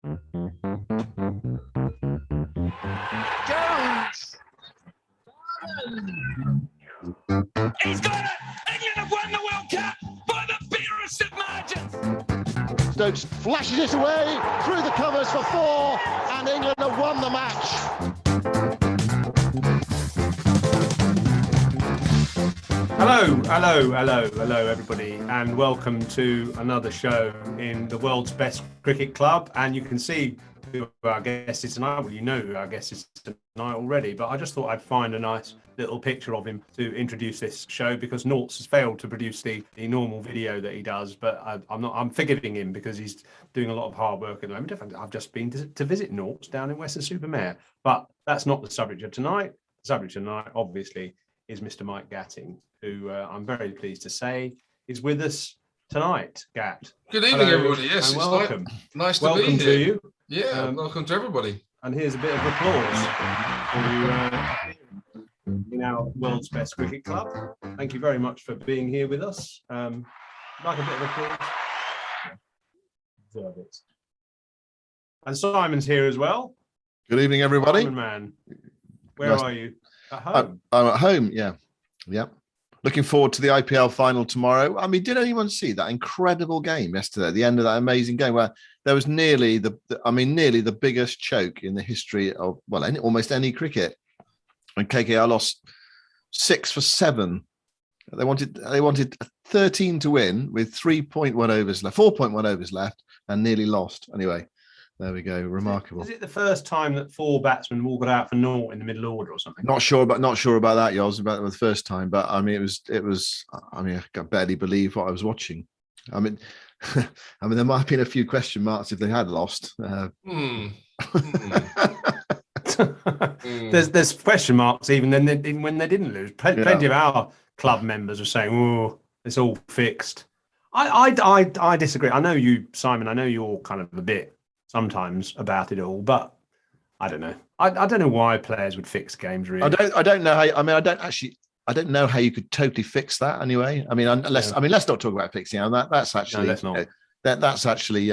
Jones! He's got it! England have won the World Cup by the barest of margins! Stokes flashes it away through the covers for 4, and England have won the match. Hello, everybody, and welcome to another show in the world's best cricket club. And you can see who our guest is tonight. Well, you know who our guest is tonight already, but I just thought I'd find a nice little picture of him to introduce this show, because Lourdes has failed to produce the normal video that he does. But I'm forgiving him because he's doing a lot of hard work at the moment. I've just been to visit Lourdes down in Weston-super-Mare, but that's not the subject of tonight. The subject of tonight, obviously, is Mr. Mike Gatting, who I'm very pleased to say is with us tonight. Gat. Good evening, everybody. Yes, and it's welcome. Nice to welcome be here. To you. Yeah, welcome to everybody. And here's a bit of applause for you in our world's best cricket club. Thank you very much for being here with us. Like a bit of applause. Deserve it. And Simon's here as well. Good evening, everybody. Simon, man, where are you? At home? I'm at home, yeah. Looking forward to the IPL final tomorrow. I mean, did anyone see that incredible game yesterday, the end of that amazing game where there was nearly the biggest choke in the history of, almost any cricket. And KKR lost 6 for 7. They wanted 13 to win with 3.1 overs left, 4.1 overs left, and nearly lost. Anyway, there we go. Remarkable. Is it the first time that 4 batsmen all got out for naught in the middle order or something? Not sure about that, Yoz, about the first time. But I mean, it was. I mean, I can barely believe what I was watching. I mean, there might have been a few question marks if they had lost. There's question marks even when they didn't lose. Plenty of our club members were saying, "Oh, it's all fixed." I disagree. I know you, Simon. I know you're kind of a bit sometimes about it all, but I don't know. I don't know why players would fix games. Really, I don't know how. I mean, I don't know how you could totally fix that anyway. I mean, let's not talk about fixing. That's actually no, let's not. That's actually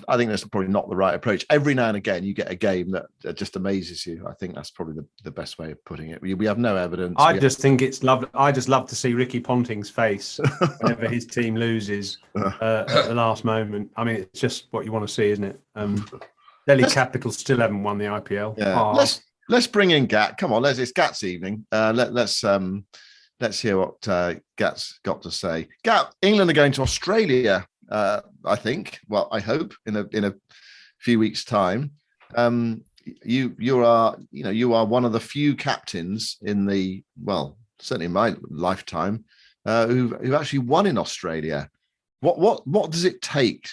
I think that's probably not the right approach. Every now and again, you get a game that just amazes you. I think that's probably the best way of putting it. We have no evidence. I just think it's lovely. I just love to see Ricky Ponting's face whenever his team loses at the last moment. I mean, it's just what you want to see, isn't it? Delhi Capitals still haven't won the IPL. Yeah. Let's bring in Gat. Come on, it's Gat's evening. Let's hear what Gat's got to say. Gat, England are going to Australia. I think. Well, I hope in a few weeks' time. You are one of the few captains certainly in my lifetime, who've actually won in Australia. What does it take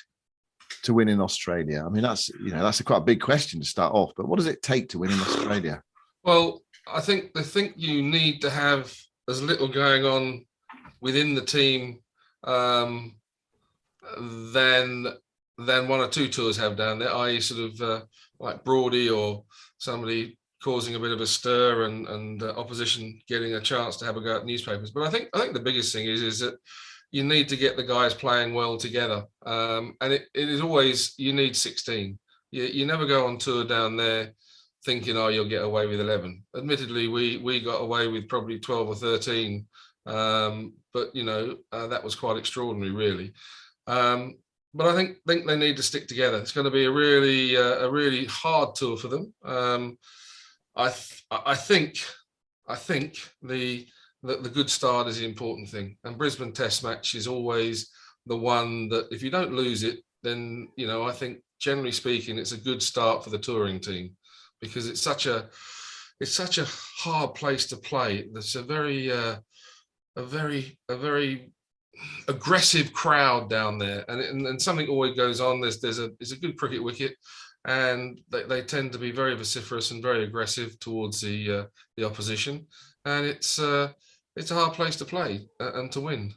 to win in Australia? I mean, that's quite a big question to start off. But what does it take to win in Australia? Well, I think you need to have as little going on within the team than 1 or 2 tours have down there, i.e. sort of like Brodie or somebody causing a bit of a stir and opposition getting a chance to have a go at newspapers. But I think the biggest thing is that you need to get the guys playing well together. And it is always, you need 16. You never go on tour down there thinking, you'll get away with 11. Admittedly, we got away with probably 12 or 13. But that was quite extraordinary, really. But I think they need to stick together. It's going to be a really hard tour for them. I think the good start is the important thing, and Brisbane Test match is always the one that if you don't lose it, then I think generally speaking it's a good start for the touring team, because it's such a hard place to play. There's a very aggressive crowd down there, and something always goes on. There's a good cricket wicket, and they tend to be very vociferous and very aggressive towards the opposition, and it's a hard place to play and to win.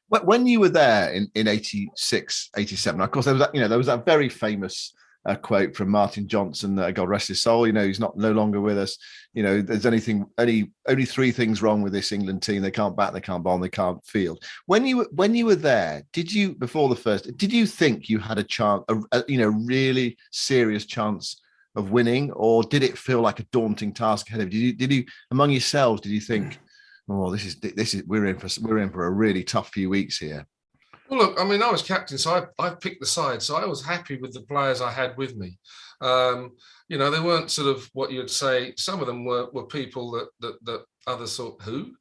When you were there in 86, 87, of course there was that very famous a quote from Martin Johnson, God rest his soul. He's no longer with us. There's only three things wrong with this England team: they can't bat, they can't bowl, and they can't field. When you were there, did you think you had a chance, a really serious chance of winning, or did it feel like a daunting task ahead of you? Did you among yourselves, did you think, oh, this is we're in for a really tough few weeks here? Well, look, I mean, I was captain, so I picked the side, so I was happy with the players I had with me. They weren't sort of what you'd say. Some of them were people that others thought, who?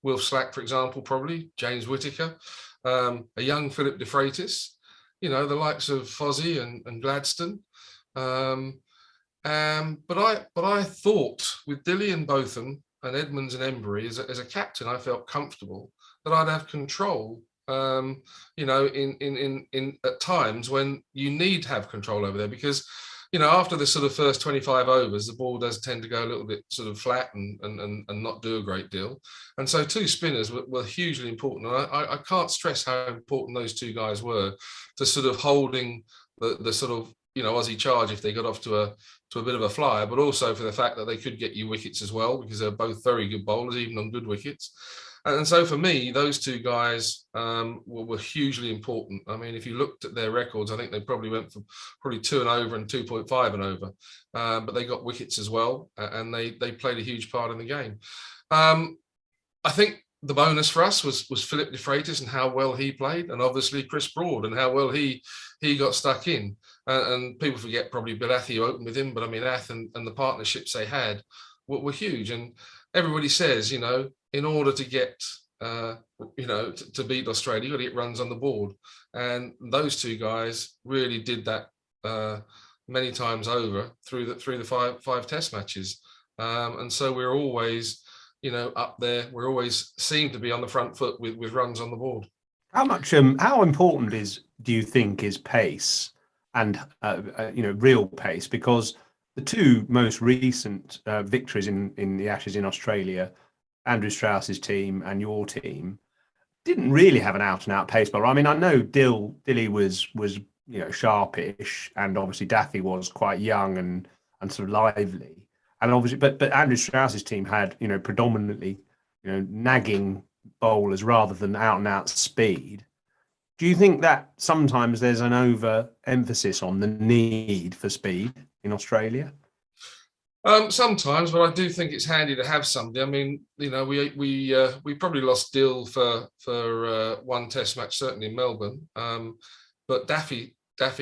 Will Slack, for example, probably James Whittaker, a young Philip de Freitas, the likes of Fozzie and Gladstone. But I thought with Dilly and Botham and Edmonds and Embry as a captain, I felt comfortable that I'd have control. In at times when you need to have control over there, because after the sort of first 25 overs, the ball does tend to go a little bit sort of flat and not do a great deal. And so two spinners were hugely important. And I can't stress how important those two guys were to sort of holding the sort of Aussie charge if they got off to a bit of a flyer, but also for the fact that they could get you wickets as well, because they're both very good bowlers, even on good wickets. And so for me, those two guys were hugely important. I mean, if you looked at their records, I think they probably went for 2 and over and 2.5 and over, but they got wickets as well, and they played a huge part in the game. I think the bonus for us was Philip de Freitas and how well he played, and obviously Chris Broad and how well he got stuck in. And people forget probably Bill Athey, who opened with him, but I mean, Ath and the partnerships they had were huge. And everybody says, in order to get, to beat Australia, you've got to get runs on the board. And those two guys really did that many times over through the five test matches. And so we're always, up there. We always seem to be on the front foot with runs on the board. How important do you think is pace and, real pace? Because the two most recent victories in the Ashes in Australia, Andrew Strauss's team and your team, didn't really have an out-and-out pace bowler. I mean, I know Dilly was sharpish, and obviously Daffy was quite young and sort of lively, and obviously, but Andrew Strauss's team had predominantly nagging bowlers rather than out-and-out speed. Do you think that sometimes there's an over-emphasis on the need for speed in Australia? Sometimes, but I do think it's handy to have somebody. I mean, we probably lost Dill for one test match, certainly in Melbourne. But Daffy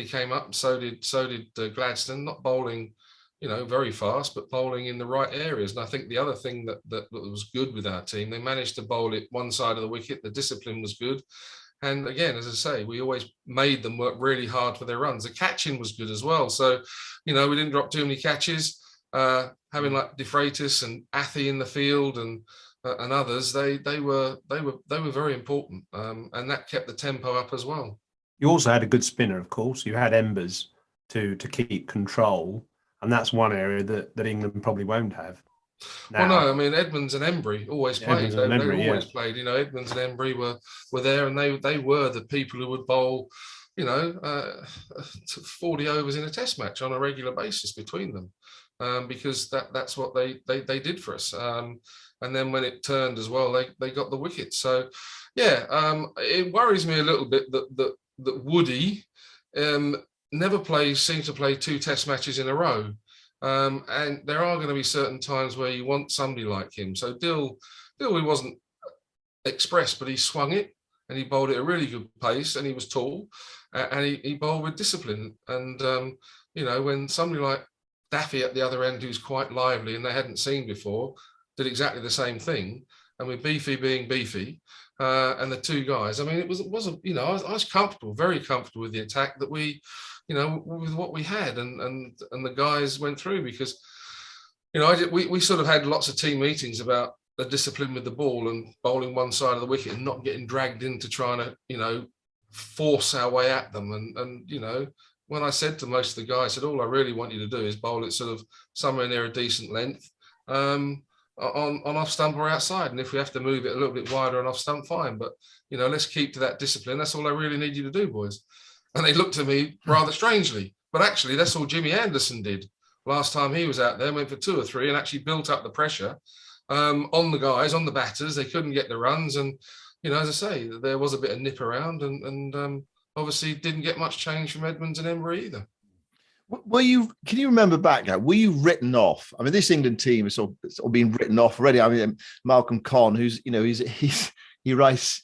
came up, so did Gladstone, not bowling, very fast, but bowling in the right areas. And I think the other thing that was good with our team, they managed to bowl it one side of the wicket. The discipline was good. And again, as I say, we always made them work really hard for their runs. The catching was good as well. So, we didn't drop too many catches. Having like De Freitas and Athey in the field and others, they were very important, and that kept the tempo up as well. You also had a good spinner, of course. You had Embers to keep control, and that's one area that England probably won't have. Now. Well, no, I mean Edmonds and Embry always played. They always played. Edmonds and Embry were there, and they were the people who would bowl 40 overs in a test match on a regular basis between them. Because that's what they did for us. And then when it turned as well, they got the wickets. So, it worries me a little bit that Woody seems to play 2 test matches in a row. And there are going to be certain times where you want somebody like him. So Dill he wasn't expressed, but he swung it and he bowled at a really good pace, and he was tall, and he bowled with discipline. And, when somebody like Daffy at the other end, who's quite lively and they hadn't seen before, did exactly the same thing. And with Beefy being Beefy, and the two guys, I mean, I was comfortable, very comfortable with the attack that we, with what we had, and the guys went through, because, we sort of had lots of team meetings about the discipline with the ball and bowling one side of the wicket and not getting dragged into trying to, force our way at them. And when I said to most of the guys, I said, all I really want you to do is bowl it sort of somewhere near a decent length, on off stump or outside. And if we have to move it a little bit wider and off stump, fine. But, let's keep to that discipline. That's all I really need you to do, boys. And they looked at me rather strangely. But actually, that's all Jimmy Anderson did last time he was out there. Went for 2 or 3 and actually built up the pressure on the guys, on the batters. They couldn't get the runs, and as I say, there was a bit of nip around, and obviously didn't get much change from Edmonds and Embry either. Can you remember back now? Were you written off? I mean, this England team is sort of been written off already. I mean, Malcolm Conn, who's he writes,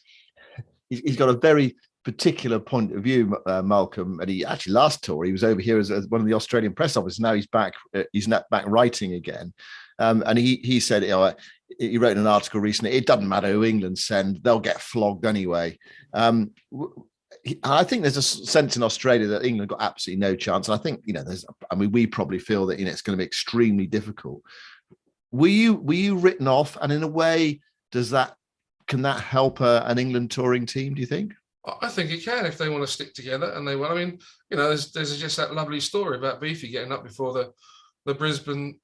he's got a very particular point of view, Malcolm. And he actually last tour he was over here as one of the Australian press officers. Now he's back. He's not back writing again. And he said, he wrote an article recently. It doesn't matter who England send; they'll get flogged anyway. I think there's a sense in Australia that England got absolutely no chance. And I think, we probably feel that, it's going to be extremely difficult. Were you written off? And in a way, can that help an England touring team, do you think? I think it can if they want to stick together and they want. I mean, there's just that lovely story about Beefy getting up before the Brisbane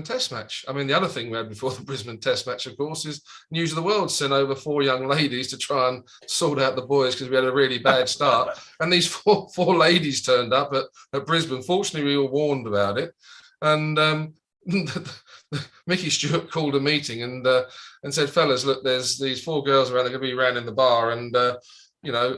Test match. I mean, the other thing we had before the Brisbane Test match, of course, is News of the World sent over 4 young ladies to try and sort out the boys because we had a really bad start. And these four ladies turned up at Brisbane. Fortunately, we were warned about it. And Mickey Stewart called a meeting and said, fellas, look, there's these 4 girls around. They're going to be around in the bar, and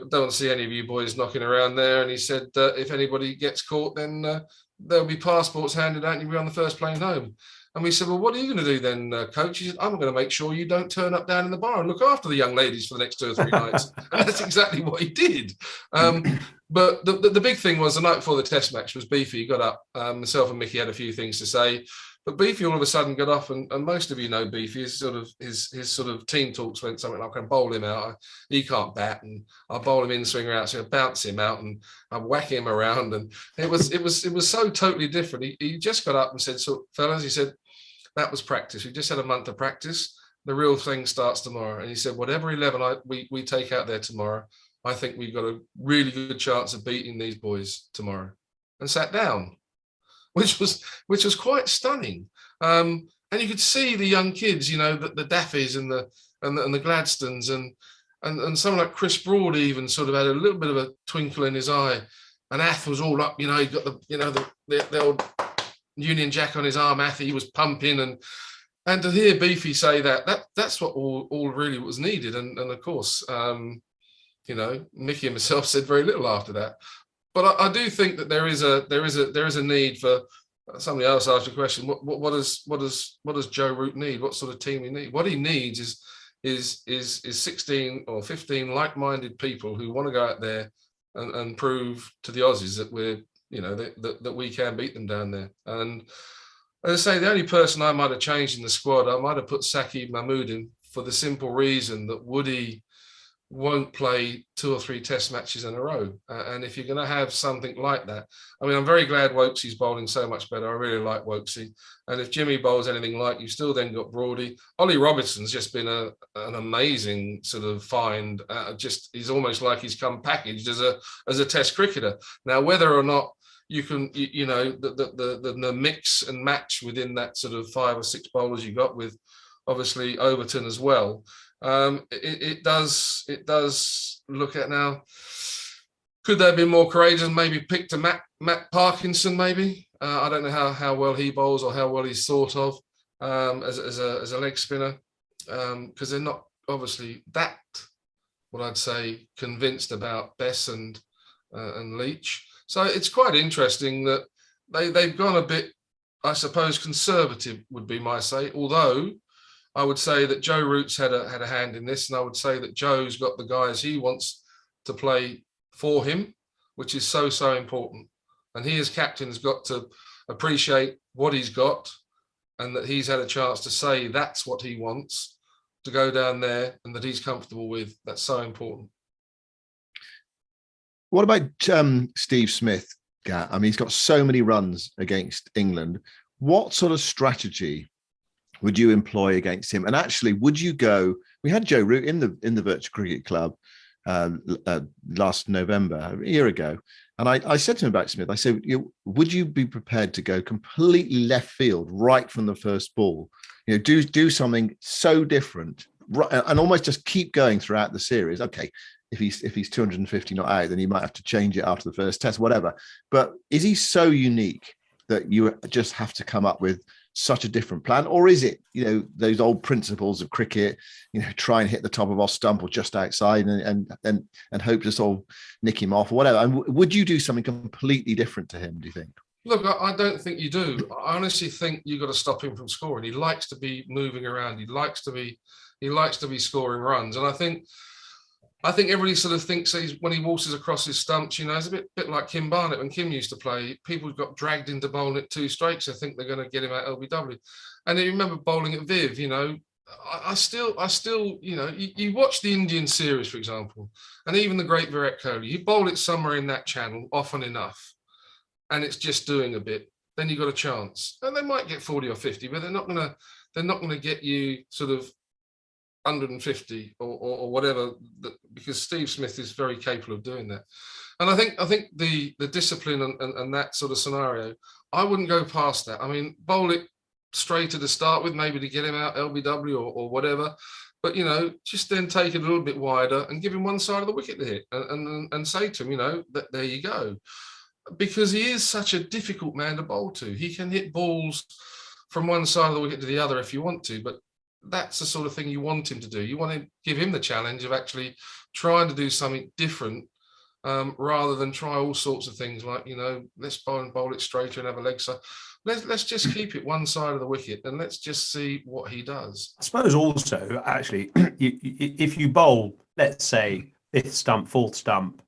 don't see any of you boys knocking around there. And he said, if anybody gets caught, then there'll be passports handed out and you'll be on the first plane home. And we said, well, what are you going to do then, coach? He said, I'm going to make sure you don't turn up down in the bar and look after the young ladies for the next 2 or 3 nights. And that's exactly what he did. But the big thing was the night before the test match was Beefy got up. Myself and Mickey had a few things to say. But Beefy all of a sudden got off, and most of you know Beefy. His sort of team talks went something like, "I can bowl him out. He can't bat, and I'll bowl him in, swinger out, so I bounce him out, and I whack him around." And it was so totally different. He just got up and said, "So, fellas," he said, "that was practice. We just had a month of practice. The real thing starts tomorrow." And he said, "Whatever 11 we take out there tomorrow, I think we've got a really good chance of beating these boys tomorrow." And sat down. Which was quite stunning, and you could see the young kids, the Daffys and the Gladstones, and someone like Chris Broad even sort of had a little bit of a twinkle in his eye, and Ath was all up, he got the old Union Jack on his arm. Ath, he was pumping, and to hear Beefy say that's what all really was needed, and of course, Mickey and myself said very little after that. But I do think that there is a need for somebody else asked a question. What does Joe Root need? What sort of team he need? What he needs is 16 or 15 like-minded people who want to go out there and prove to the Aussies that we're that we can beat them down there. And as I say, the only person I might have changed in the squad, I might have put Saqib Mahmood in for the simple reason that Woody won't play 2 or 3 test matches in a row. And if you're going to have something like that, I mean, I'm very glad Wokesy's bowling so much better. I really like Wokesy. And if Jimmy bowls anything like, you've still then got Broady. Ollie Robertson's just been an amazing sort of find. He's almost like he's come packaged as a test cricketer. Now, whether or not you can, the mix and match within that sort of 5 or 6 bowlers you got with obviously Overton as well, it does look at now. Could they have been more courageous and maybe picked a Matt Parkinson maybe? I don't know how well he bowls or how well he's thought of as a leg spinner, because they're not obviously that, what I'd say, convinced about Bess and Leach. So it's quite interesting that they've gone a bit, I suppose, conservative would be my say, although I would say that Joe Root's had a hand in this, and I would say that Joe's got the guys he wants to play for him, which is so important. And he as captain has got to appreciate what he's got, and that he's had a chance to say that's what he wants to go down there and that he's comfortable with. That's so important. What about Steve Smith, Gat? I mean, he's got so many runs against England. What sort of strategy would you employ against him? And actually, would you go? We had Joe Root in the Virtual Cricket Club last November, a year ago, and I said to him about Smith. I said, would you be prepared to go completely left field right from the first ball? Do something so different, right, and almost just keep going throughout the series. Okay, if he's 250 not out, then you might have to change it after the first test, whatever. But is he so unique that you just have to come up with such a different plan? Or is it, those old principles of cricket, try and hit the top of off stump or just outside and hope to sort of nick him off or whatever? And would you do something completely different to him, do you think? Look, I don't think you do. I honestly think you've got to stop him from scoring. He likes to be moving around. He likes to be scoring runs. And I think everybody sort of thinks when he waltzes across his stumps, it's a bit like Kim Barnett when Kim used to play. People got dragged into bowling at 2 straights. I think they're going to get him out LBW. And you remember bowling at Viv. I still, you watch the Indian series, for example, and even the great Virat Kohli. You bowl it somewhere in that channel often enough, and it's just doing a bit. Then you got a chance, and they might get 40 or 50, but they're not gonna get you sort of 150 or whatever, because Steve Smith is very capable of doing that. And I think the discipline and that sort of scenario, I wouldn't go past that. I mean, bowl it straighter to start with, maybe to get him out LBW or whatever, but just then take it a little bit wider and give him one side of the wicket to hit and say to him, that there you go, because he is such a difficult man to bowl to. He can hit balls from one side of the wicket to the other if you want to, but that's the sort of thing you want him to do. You want to give him the challenge of actually trying to do something different, rather than try all sorts of things like, let's bowl it straighter and have a leg side. Let's just keep it one side of the wicket and let's just see what he does. I suppose also, actually, if you bowl, let's say, 5th stump, 4th stump,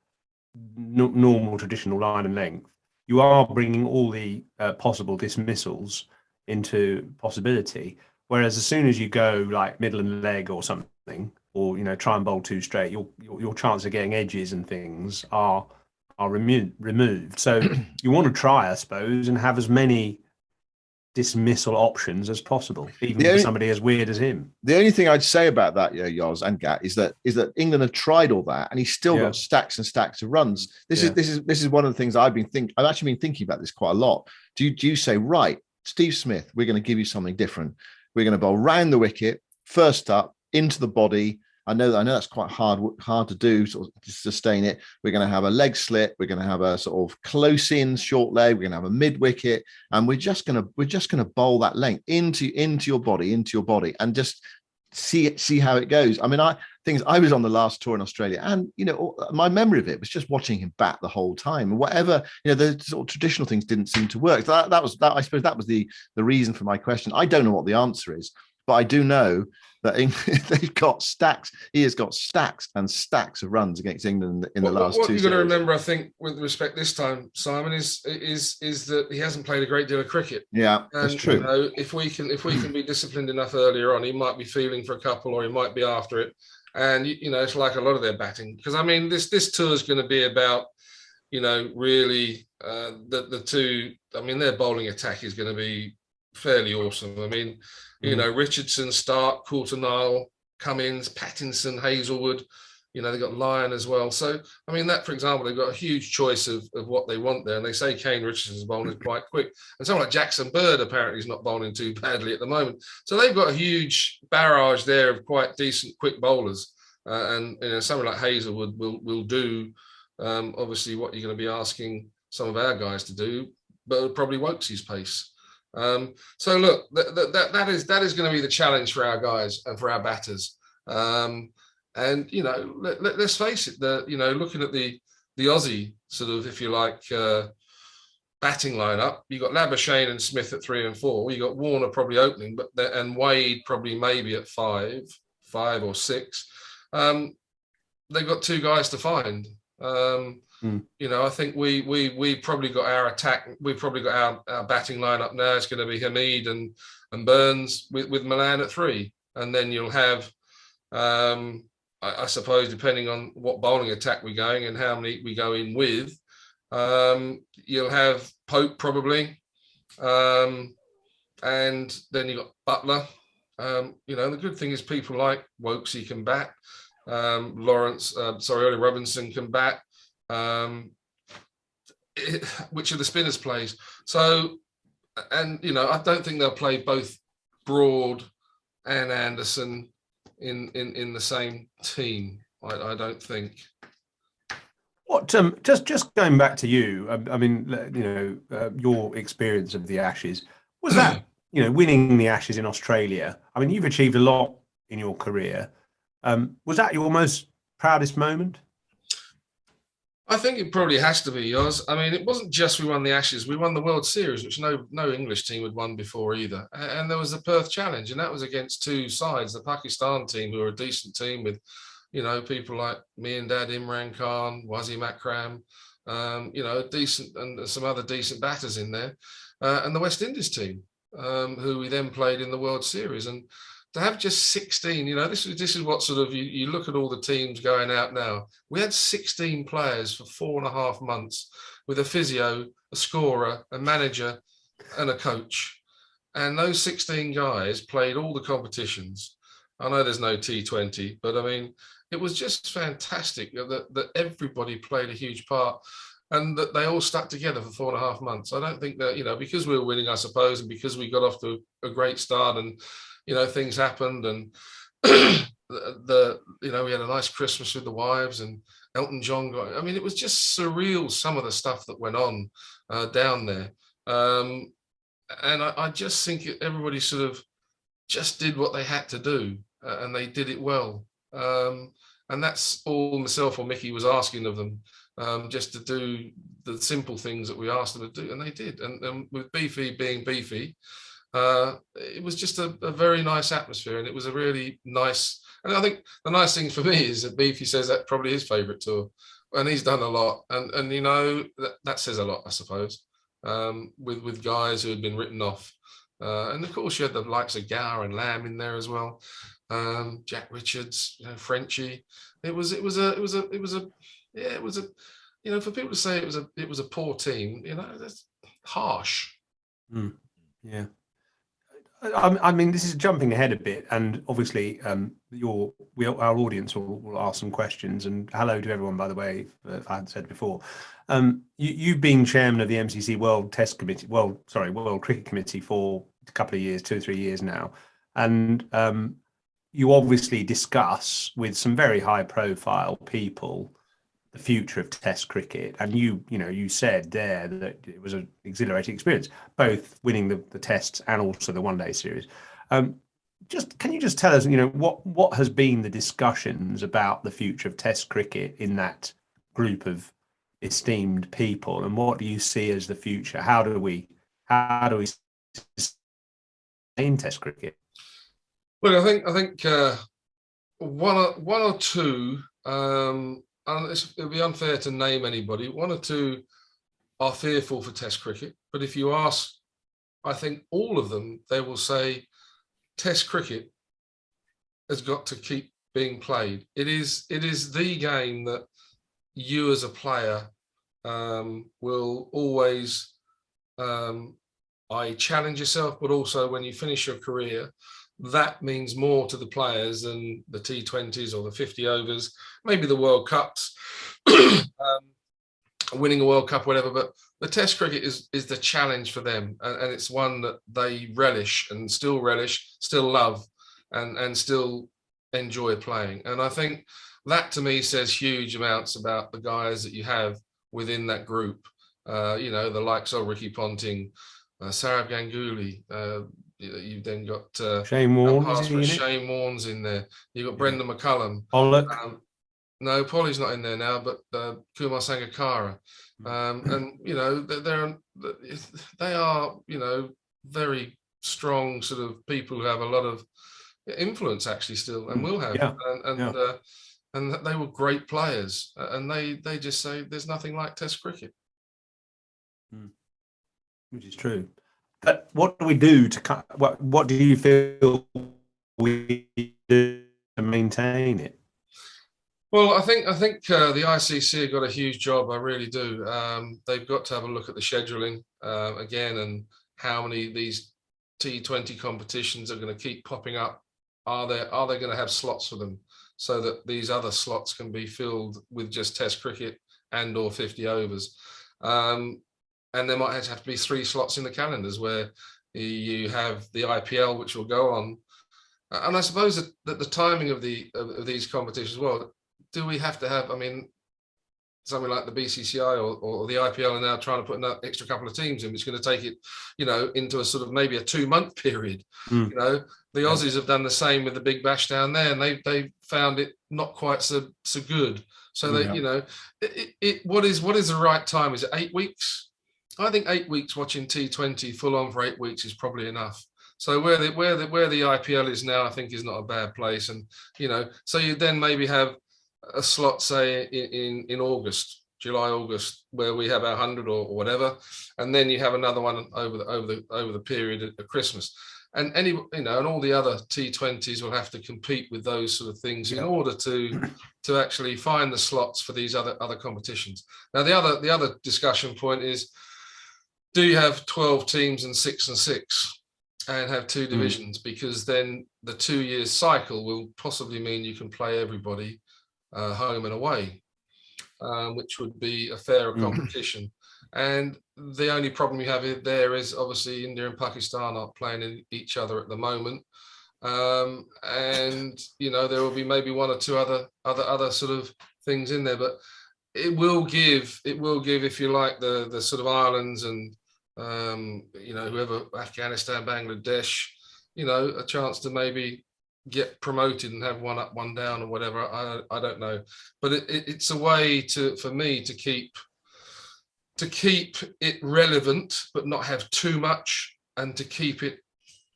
normal traditional line and length, you are bringing all the possible dismissals into possibility. Whereas as soon as you go like middle and leg or something, or try and bowl 2 straight, your chance of getting edges and things are removed. So you want to try, I suppose, and have as many dismissal options as possible, even for somebody as weird as him. The only thing I'd say about that, Yoz and Gat, is that England have tried all that, and he's still got stacks and stacks of runs. This is one of the things I've actually been thinking about this quite a lot. Do you say, right, Steve Smith, we're going to give you something different. We're going to bowl round the wicket, first up, into the body. I know that's quite hard to do, sort of to sustain it. We're going to have a leg slit. We're going to have a sort of close in short leg. We're going to have a mid wicket, and we're just going to bowl that length into your body, and just see how it goes. I mean, I was on the last tour in Australia, and my memory of it was just watching him bat the whole time, and whatever the sort of traditional things didn't seem to work. So that was I suppose that was the reason for my question. I don't know what the answer is, but I do know that they've got stacks. He has got stacks and stacks of runs against England in the last 2 series. What you've got to remember, I think, with respect this time, Simon, is that he hasn't played a great deal of cricket. Yeah, that's true. If we can be disciplined enough earlier on, he might be feeling for a couple, or he might be after it. And it's like a lot of their batting, because I mean, this tour is going to be about really the two. I mean, their bowling attack is going to be fairly awesome. I mean, Richardson, Stark, Toughnell, Cummins, Pattinson, Hazelwood. They've got Lyon as well. So, I mean, that, for example, they've got a huge choice of what they want there. And they say Kane Richardson's bowling quite quick. And someone like Jackson Bird apparently is not bowling too badly at the moment. So they've got a huge barrage there of quite decent quick bowlers. And someone like Hazelwood will do, obviously, what you're going to be asking some of our guys to do, but it probably Wokesy's pace. So look, that is going to be the challenge for our guys and for our batters. And let's face it, looking at the Aussie sort of, if you like, batting lineup, you got Labuschagne and Smith at 3 and 4. You got Warner probably opening, and Wade probably maybe at 5 or 6. They've got 2 guys to find. I think we probably got our attack. We've probably got our batting lineup now. It's going to be Hamid and Burns with Milan at 3, and then you'll have, I suppose, depending on what bowling attack we're going and how many we go in with, you'll have Pope probably, and then you got Butler. The good thing is people like Wokesy can bat. Ollie Robinson can bat. Which of the spinners plays. So, and I don't think they'll play both Broad and Anderson in the same team. I don't think. What just going back to you, I mean, your experience of the Ashes, was that winning the Ashes in Australia? I mean, you've achieved a lot in your career. Was that your most proudest moment? I think it probably has to be yours. I mean, it wasn't just we won the Ashes; we won the World Series, which no English team had won before either. And there was the Perth Challenge, and that was against two sides: the Pakistan team, who were a decent team with, people like me and Dad, Imran Khan, Wasim Akram, decent and some other decent batters in there, and the West Indies team, who we then played in the World Series. And to have just 16, this is what sort of you look at all the teams going out now. We had 16 players for 4.5 months with a physio, a scorer, a manager, and a coach. And those 16 guys played all the competitions. I know there's no T20, but I mean, it was just fantastic that everybody played a huge part and that they all stuck together for 4.5 months. I don't think that, because we were winning, I suppose, and because we got off to a great start and, things happened and we had a nice Christmas with the wives and Elton John it was just surreal, some of the stuff that went on down there. And I just think everybody sort of just did what they had to do and they did it well. And that's all myself or Mickey was asking of them, just to do the simple things that we asked them to do, and they did. And with Beefy being Beefy, it was just a very nice atmosphere, and it was a really nice. And I think the nice thing for me is that Beefy says that's probably his favourite tour, and he's done a lot, and that says a lot, I suppose, with guys who had been written off, and of course you had the likes of Gower and Lamb in there as well, Jack Richards, Frenchie. It was a for people to say it was a poor team, that's harsh. Yeah. I mean, this is jumping ahead a bit, and obviously, our audience will ask some questions. And hello to everyone, by the way, if I hadn't said before. You've been chairman of the MCC World Cricket Committee for a couple of years, 2 or 3 years now, and you obviously discuss with some very high-profile people the future of Test cricket, and you said there that it was an exhilarating experience, both winning the Tests and also the one-day series. Can you just tell us, what has been the discussions about the future of Test cricket in that group of esteemed people, and what do you see as the future? How do we sustain Test cricket? Look, I think one or two. And it would be unfair to name anybody. 1 or 2 are fearful for Test cricket. But if you ask, I think all of them, they will say Test cricket has got to keep being played. It is the game that you as a player will always challenge yourself, but also when you finish your career, that means more to the players than the T20s or the 50 overs, maybe the World Cups, winning a World Cup, whatever. But the Test cricket is the challenge for them, and it's one that they relish, still love, and still enjoy playing. And I think that to me says huge amounts about the guys that you have within that group. The likes of Ricky Ponting, Saurabh Ganguly. You've then got Shane Warne's in there. You've got Brendan McCullum. Pollock. No, Polly's not in there now, but Kumar Sangakkara. They are very strong sort of people who have a lot of influence actually still, and will have. Yeah. And they were great players, and they just say there's nothing like Test cricket. Which is true. But what do we do to what do you feel we do to maintain it? Well, I think the ICC have got a huge job. I really do. They've got to have a look at the scheduling again, and how many of these T20 competitions are going to keep popping up. Are they going to have slots for them so that these other slots can be filled with just Test cricket and or 50 overs? And there might have to be 3 slots in the calendars where you have the IPL, which will go on. And I suppose that the timing of these competitions, well, do we have to have? I mean, something like the BCCI or the IPL are now trying to put an extra couple of teams in, which is going to take it, into a sort of maybe a 2-month period. The Aussies have done the same with the Big Bash down there, and they found it not quite so good. So what is the right time? Is it 8 weeks? I think 8 weeks watching T20 full on for 8 weeks is probably enough. So where the IPL is now, I think is not a bad place, and so you then maybe have a slot, say in August, July, August, where we have our 100 or whatever, and then you have another one over the period of Christmas, and and all the other T20s will have to compete with those sort of things in order to actually find the slots for these other competitions. Now the other discussion point is, do you have 12 teams and 6 and 6 and have 2 divisions? Because then the 2-year cycle will possibly mean you can play everybody home and away, which would be a fairer competition. And the only problem you have there is obviously India and Pakistan aren't playing each other at the moment, and there will be maybe 1 or 2 other sort of things in there, but it will give, if you like, the sort of islands and whoever, Afghanistan, Bangladesh, a chance to maybe get promoted and have 1 up, 1 down or whatever. I don't know, but it's a way for me to keep it relevant but not have too much, and to keep it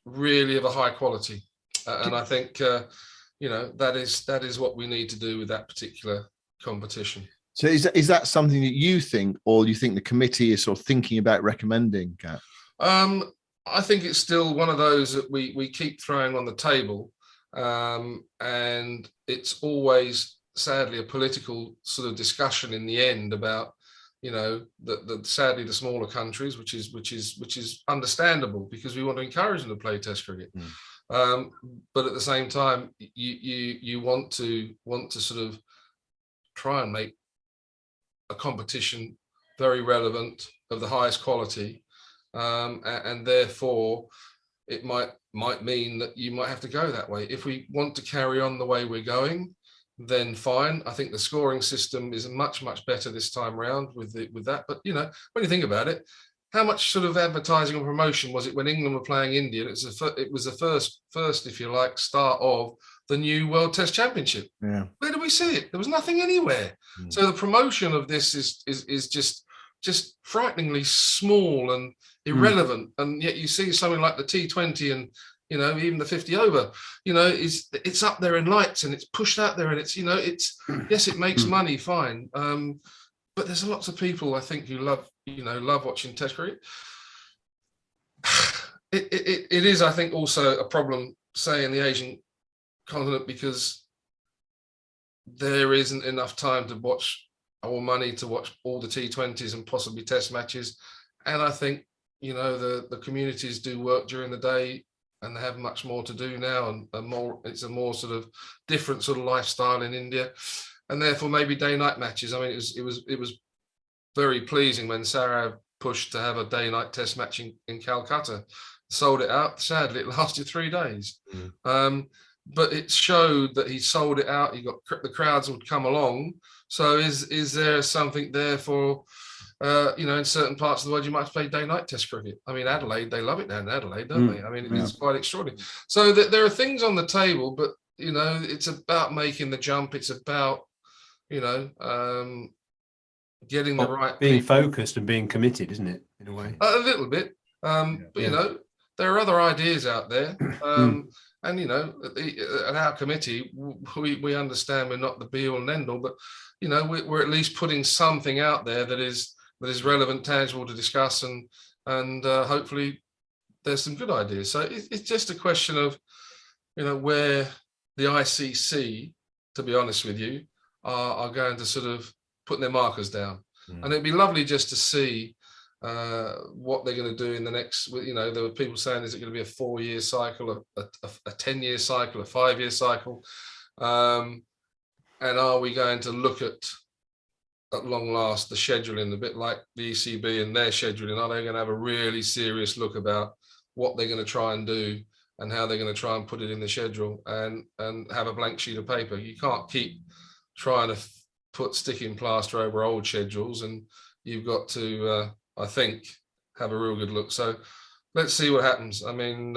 really of a high quality, and I think that is what we need to do with that particular competition. So is that something that you think, or you think the committee is sort of thinking about recommending, Gat? I think it's still one of those that we keep throwing on the table. And it's always, sadly, a political sort of discussion in the end about, sadly the smaller countries, which is understandable, because we want to encourage them to play Test cricket. But at the same time, you want to sort of try and make a competition very relevant, of the highest quality, and therefore it might mean that you might have to go that way. If we want to carry on the way we're going, then fine. I think the scoring system is much better this time around with that. But when you think about it, how much sort of advertising and promotion was it when England were playing India? It was the first, if you like, start of the new World Test Championship. Yeah. Where did we see it? There was nothing anywhere. So the promotion of this is just frighteningly small and irrelevant. And yet you see something like the T20 and even the 50 over, it's up there in lights and it's pushed out there, and it's yes, it makes money, fine. But there's lots of people, I think, who love watching Test cricket. It is, I think, also a problem, say, in the Asian continent, because there isn't enough time to watch, or money to watch, all the T20s and possibly Test matches. And I think the communities do work during the day, and they have much more to do now, and it's a more sort of different sort of lifestyle in India, and therefore maybe day-night matches. I mean, it was very pleasing when Sarab pushed to have a day-night Test match in Calcutta, sold it out. Sadly, it lasted 3 days, but it showed that he sold it out. The crowds would come along. So is there something there for? In certain parts of the world, you might play day-night Test cricket. I mean, Adelaide, they love it down in Adelaide, don't they? I mean, it's quite extraordinary. So there are things on the table, but it's about making the jump. It's about getting the right, being people. Focused and being committed, isn't it? In a way, A little bit. But there are other ideas out there. And at our committee, we understand we're not the be-all and end-all, but we're at least putting something out there that is relevant, tangible to discuss, and hopefully there's some good ideas. So it's just a question of where the ICC, to be honest with you, are going to sort of put their markers down. And it'd be lovely just to see what they're going to do in the next. There were people saying, is it going to be a 4-year cycle, a 10-year cycle, a 5-year cycle, and are we going to look at long last the scheduling, a bit like the ECB and their scheduling? Are they going to have a really serious look about what they're going to try and do and how they're going to try and put it in the schedule, and have a blank sheet of paper? You can't keep trying to put sticking plaster over old schedules, and you've got to, I think, have a real good look. So let's see what happens. I mean,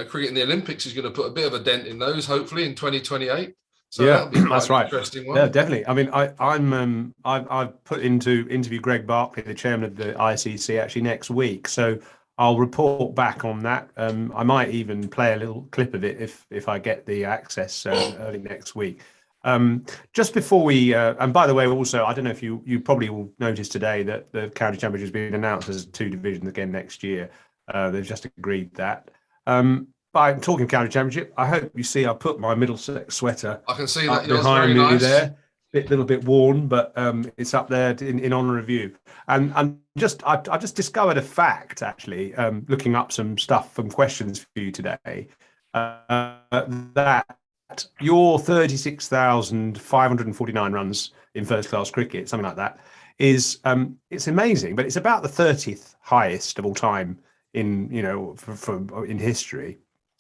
cricket in the Olympics is going to put a bit of a dent in those, hopefully, in 2028. So yeah, that'll be quite that's an right. Interesting one. Yeah, definitely. I mean, I've put into interview Greg Barkley, the chairman of the ICC, actually next week. So I'll report back on that. I might even play a little clip of it if I get the access early next week. Just before we, and by the way, also, I don't know if you probably will notice today that the county championship has been announced as 2 divisions again next year. They've just agreed that. By talking county championship, I hope you see I put my Middlesex sweater. I can see that behind me nice. there. Little bit worn, but it's up there in honour of you. And I just discovered a fact, actually, looking up some stuff from questions for you today, that your 36,549 runs in first class cricket, something like that, is it's amazing, but it's about the 30th highest of all time in in history.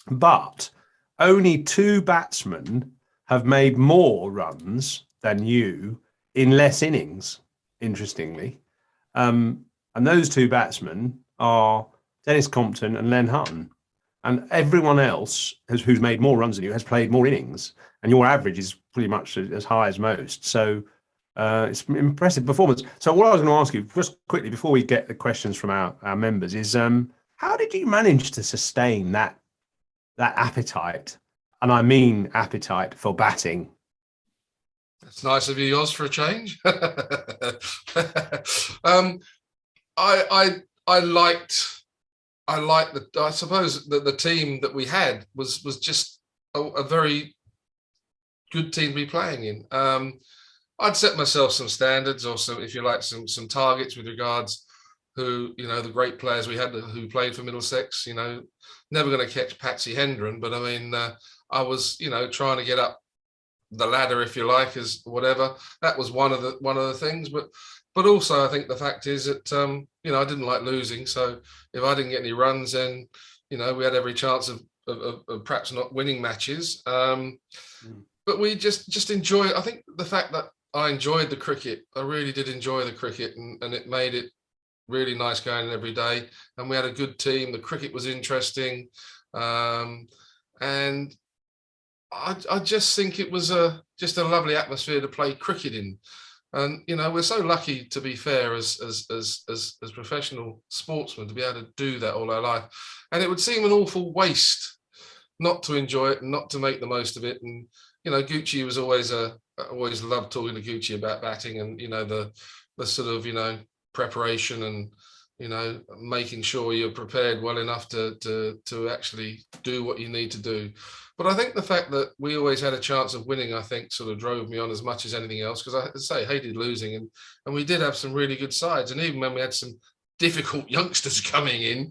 But only 2 batsmen have made more runs than you in less innings, interestingly. And those 2 batsmen are Dennis Compton and Len Hutton. And everyone else who's made more runs than you has played more innings. And your average is pretty much as high as most. So it's impressive performance. So what I was going to ask you, just quickly, before we get the questions from our members, is how did you manage to sustain that appetite? And I mean appetite for batting. It's nice of you, Yoz, for a change. I suppose that the team that we had was just a very good team to be playing in. I'd set myself some standards, or some, if you like, some targets with regards who, the great players we had who played for Middlesex. Never going to catch Patsy Hendren, but I mean, I was, trying to get up the ladder, if you like, as whatever. That was one of the things, but also I think the fact is that I didn't like losing. So if I didn't get any runs, then we had every chance of perhaps not winning matches. But we just enjoy. I think the fact that I enjoyed the cricket, I really did enjoy the cricket, and it made it really nice going every day. And we had a good team. The cricket was interesting, and I just think it was just a lovely atmosphere to play cricket in. And we're so lucky, to be fair, as professional sportsmen, to be able to do that all our life. And it would seem an awful waste not to enjoy it and not to make the most of it. And Gucci was always loved talking to Gucci about batting, and the sort of preparation and making sure you're prepared well enough to actually do what you need to do. But I think the fact that we always had a chance of winning, I think, sort of drove me on as much as anything else, because I hated losing, and we did have some really good sides. And even when we had some difficult youngsters coming in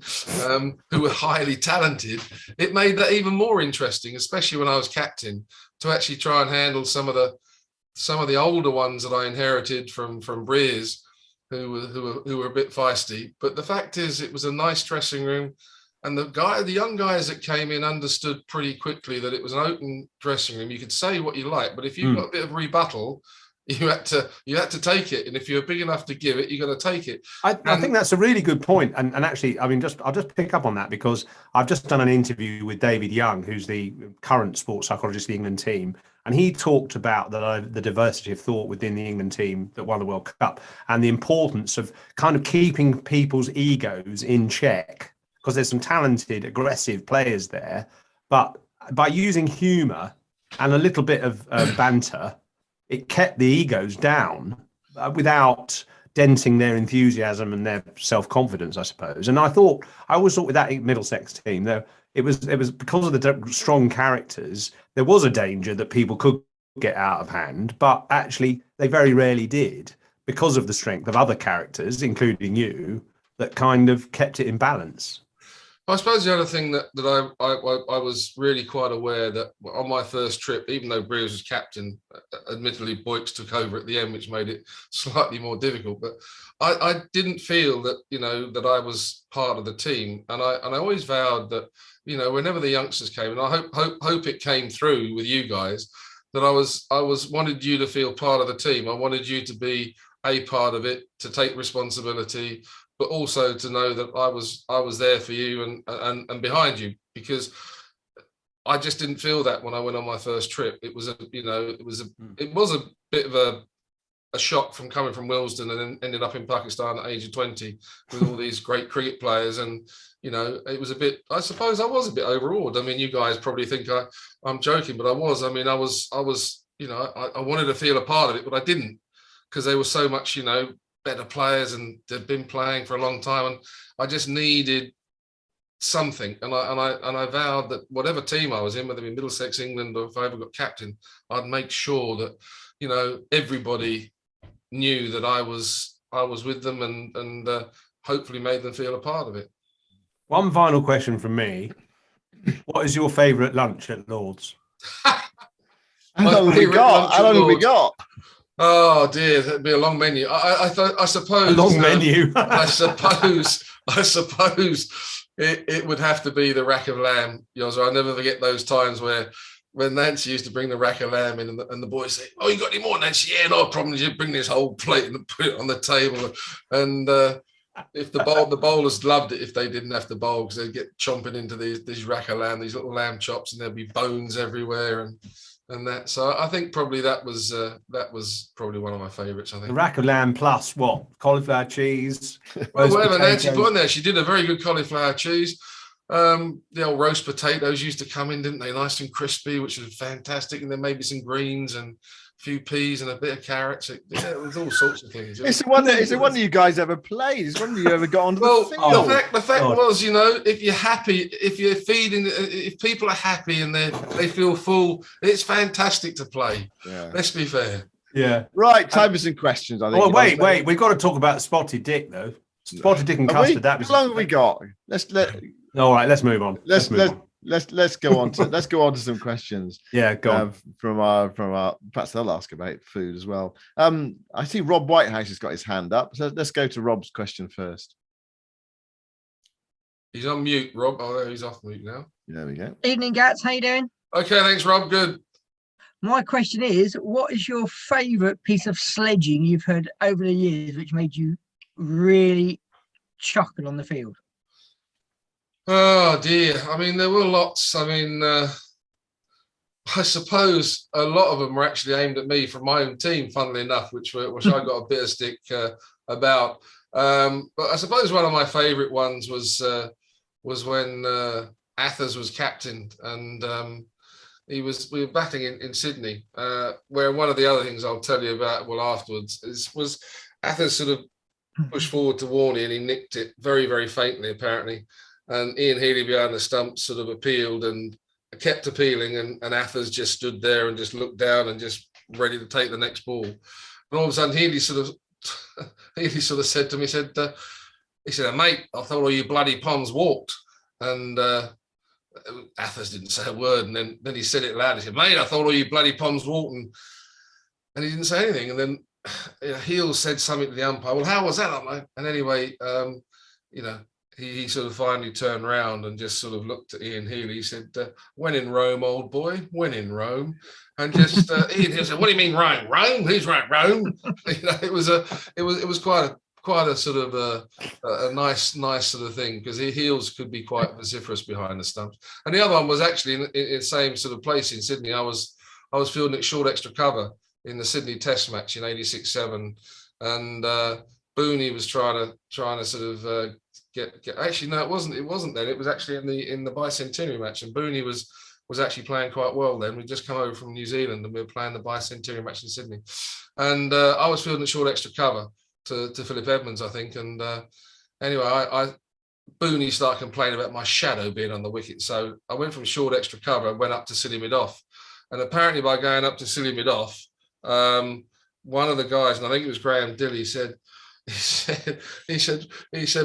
who were highly talented, it made that even more interesting, especially when I was captain, to actually try and handle some of the older ones that I inherited from Breers, who were a bit feisty. But the fact is, it was a nice dressing room. And the young guys that came in understood pretty quickly that it was an open dressing room. You could say what you like, but if you've got a bit of rebuttal, you had to take it. And if you're big enough to give it, you're going to take it. I think that's a really good point. And actually, I mean, I'll just pick up on that, because I've just done an interview with David Young, who's the current sports psychologist of the England team. And he talked about the diversity of thought within the England team that won the World Cup, and the importance of kind of keeping people's egos in check, because there's some talented, aggressive players there. But by using humour and a little bit of banter, it kept the egos down without denting their enthusiasm and their self-confidence, I suppose. And I always thought with that Middlesex team, though, it was because of the strong characters, there was a danger that people could get out of hand, but actually they very rarely did, because of the strength of other characters, including you, that kind of kept it in balance. I suppose the other thing that I was really quite aware that on my first trip, even though Breers was captain, admittedly Boyks took over at the end, which made it slightly more difficult. But I didn't feel that that I was part of the team, and I always vowed that whenever the youngsters came, and I hope it came through with you guys, that I wanted you to feel part of the team. I wanted you to be a part of it, to take responsibility, but also to know that I was there for you and behind you, because I just didn't feel that when I went on my first trip. It was a bit of a shock from coming from Willesden and then ended up in Pakistan at the age of 20 with all these great cricket players. And, it was a bit, I suppose I was a bit overawed. I mean, you guys probably think I'm joking, but I was. I mean, I was, I wanted to feel a part of it, but I didn't, because they were so much, better players and they'd been playing for a long time. And I just needed something. And I vowed that whatever team I was in, whether it be Middlesex, England, or if I ever got captain, I'd make sure that, everybody knew that I was with them and hopefully made them feel a part of it. One final question from me. What is your favourite lunch at Lourdes? How long have we got? Oh dear, that'd be a long menu. I suppose a long menu. I suppose it would have to be the rack of lamb. I'll never forget those times when Nancy used to bring the rack of lamb in, and the boys say, "Oh, you got any more, Nancy?" "Yeah, no problem. You bring this whole plate and put it on the table." And if the bowlers loved it if they didn't have to bowl, because they'd get chomping into these rack of lamb, these little lamb chops, and there'd be bones everywhere and that. So I think probably that was probably one of my favourites. I think the rack of lamb plus what? Cauliflower cheese. Well, whatever Nancy put in there, she did a very good cauliflower cheese. The old roast potatoes used to come in, didn't they? Nice and crispy, which was fantastic. And then maybe some greens and a few peas and a bit of carrots. It was all sorts of things. It's the one you guys ever played. It's one you ever got onto the field. The fact was, if you're happy, if you're feeding, if people are happy and they feel full, it's fantastic to play. Yeah. Let's be fair. Yeah. Right. Time for some questions, I think. Oh, wait. We've got to talk about Spotted Dick, though. Spotted Dick and custard. How long have we got? All right, let's move on. Let's go on to some questions. Yeah, go on. From our perhaps they'll ask about food as well. I see Rob Whitehouse has got his hand up, so let's go to Rob's question first. He's on mute, Rob. Oh, he's off mute now. There we go. Evening, Gats. How you doing? Okay, thanks, Rob. Good. My question is, what is your favourite piece of sledging you've heard over the years which made you really chuckle on the field? Oh dear. I mean, there were lots. I mean, I suppose a lot of them were actually aimed at me from my own team, funnily enough, which I got a bit of stick about. But I suppose one of my favourite ones was when Athers was captain, and we were batting in Sydney, where one of the other things I'll tell you about afterwards was Athers sort of pushed forward to Warney and he nicked it very, very faintly, apparently. And Ian Healy behind the stumps sort of appealed and kept appealing, and Athers just stood there and just looked down and just ready to take the next ball. And all of a sudden, Healy sort of said to me, he said, "Mate, I thought all you bloody Poms walked." And Athers didn't say a word, and then he said it loud. He said, "Mate, I thought all you bloody Poms walked," and he didn't say anything. And then Heels said something to the umpire. "Well, how was that?" And anyway, he sort of finally turned around and just sort of looked at Ian Healy. He said, "When in Rome, old boy, when in Rome." And just Ian Healy said, "What do you mean Rome? Rome? Who's right? Rome?" It was quite a sort of a nice sort of thing, because Heels could be quite vociferous behind the stumps. And the other one was actually in the same sort of place in Sydney. I was fielding at short extra cover in the Sydney Test match in '86-7, and Booney was trying to sort of get. Actually, no, it wasn't then. It was actually in the bicentenary match, and Booney was actually playing quite well then. We'd just come over from New Zealand and we were playing the bicentenary match in Sydney, and I was fielding at short extra cover to Philip Edmonds, I think. And anyway, Booney started complaining about my shadow being on the wicket, so I went from short extra cover and went up to silly mid-off. And apparently, by going up to silly mid-off, one of the guys, and I think it was Graham Dill, he said,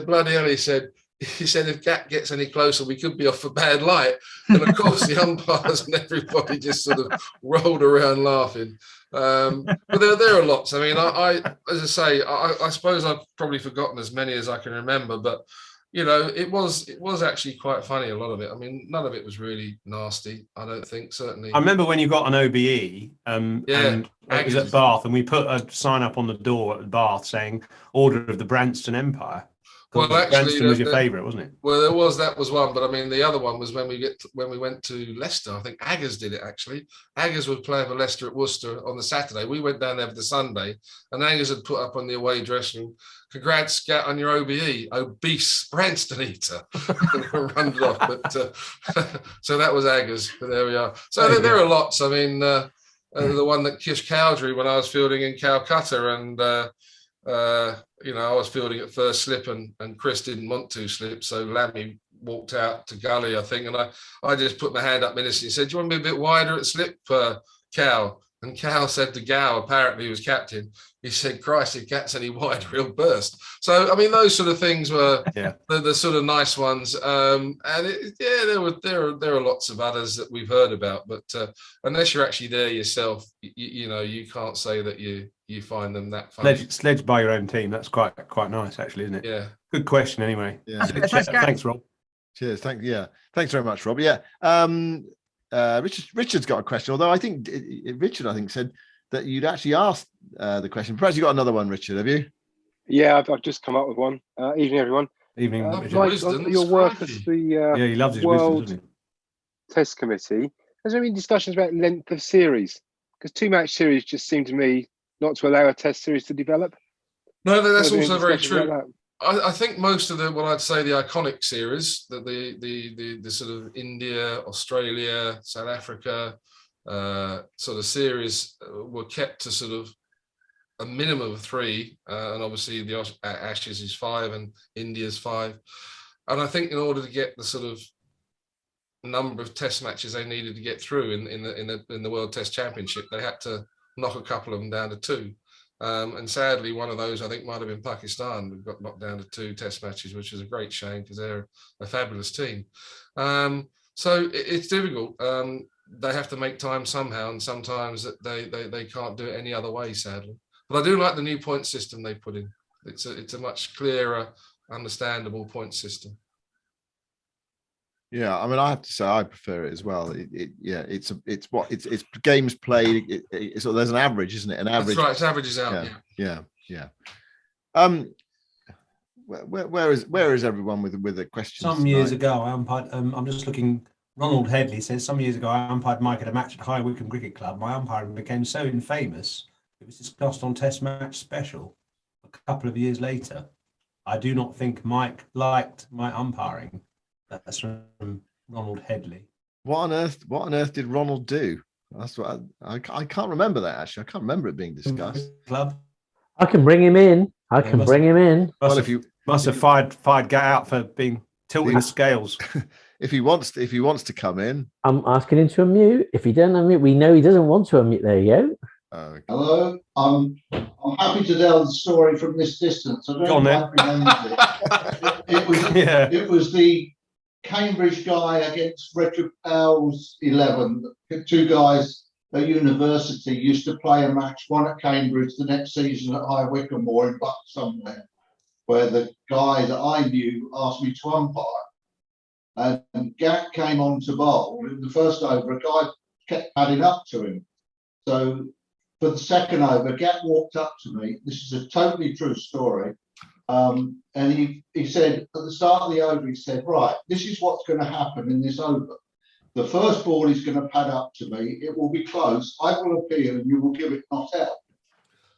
"Bloody hell," he said, "if Gat gets any closer, we could be off for bad light." And of course, the umpires and everybody just sort of rolled around laughing. But there are lots. I mean, I as I say, I suppose I've probably forgotten as many as I can remember. But it was actually quite funny, a lot of it. I mean, none of it was really nasty, I don't think, certainly. I remember when you got an OBE, and it was at Bath, and we put a sign up on the door at Bath saying "Order of the Branston Empire." Well, actually, Branston was your favourite, wasn't it? Well, that was one, but I mean, the other one was when we went to Leicester. I think Aggers did it actually. Aggers was playing for Leicester at Worcester on the Saturday. We went down there for the Sunday, and Aggers had put up on the away dressing room, "Congrats, Scat, on your OBE, obese Branston eater," and run it off. But so that was Aggers. But there we are. So there are lots. I mean, the one that kissed Cowdrey when I was fielding in Calcutta, and I was fielding at first slip, and Chris didn't want to slip, so Lammy walked out to gully, I think, and I just put my hand up innocently and said, "Do you want to be a bit wider at slip, Cal?" And Cal said to Gow, apparently he was captain, he said, "Christ, if Cat's any wider, he'll burst." So I mean, those sort of things were the sort of nice ones, and there are lots of others that we've heard about, but unless you're actually there yourself, you can't say that you find them that funny. Sledged by your own team. That's quite nice, actually, isn't it? Yeah. Good question, anyway. Yeah. Thanks, Rob. Cheers. Thanks very much, Rob. Yeah. Richard's got a question. Although I think Richard said that you'd actually asked the question. Perhaps you got another one, Richard. Have you? Yeah, I've just come up with one. Evening, everyone. Evening, Richard. Like your work as the he loves his World wisdom, doesn't Test Committee. Has there been discussions about length of series? Because 2-match series just seem to me not to allow a Test series to develop. No, that's also very true. I think most of the iconic series, the sort of India, Australia, South Africa sort of series were kept to sort of a minimum of 3, and obviously the Ashes is 5 and India's 5. And I think in order to get the sort of number of Test matches they needed to get through in the World Test Championship, they had to knock a couple of them down to 2. And sadly, one of those, I think, might have been Pakistan. We've got knocked down to 2 Test matches, which is a great shame because they're a fabulous team. So it's difficult. They have to make time somehow, and sometimes they can't do it any other way, sadly. But I do like the new point system they put in. It's a much clearer, understandable point system. Yeah, I mean, I have to say I prefer it as well. It's games played. So there's an average, isn't it? An average. That's right. It's averages out. Yeah. Where is everyone with the questions? Some years ago, I umpired. I'm just looking. Ronald Headley says some years ago I umpired Mike at a match at High Wycombe Cricket Club. My umpiring became so infamous it was discussed on Test Match Special a couple of years later. I do not think Mike liked my umpiring. That's from Ronald Headley. What on earth did Ronald do? That's what I can't remember that, actually. I can't remember it being discussed. Club. I can bring him in. Bring him in. Must have fired Gat out for being tilting the scales. If he wants to come in, I'm asking him to unmute. If he doesn't unmute, we know he doesn't want to unmute. There you go. Okay. Hello, I'm happy to tell the story from this distance. I don't quite remember it. It was the Cambridge guy against Richard Powell's 11. 2 guys at university used to play a match, one at Cambridge, the next season at High Wycombe or in Butt somewhere, where the guy that I knew asked me to umpire. And Gat came on to bowl. In the first over, a guy kept padding up to him. So for the second over, Gat walked up to me. This is a totally true story. And he said, at the start of the over, he said, "Right, this is what's going to happen in this over. The first ball is going to pad up to me. It will be close. I will appeal and you will give it not out.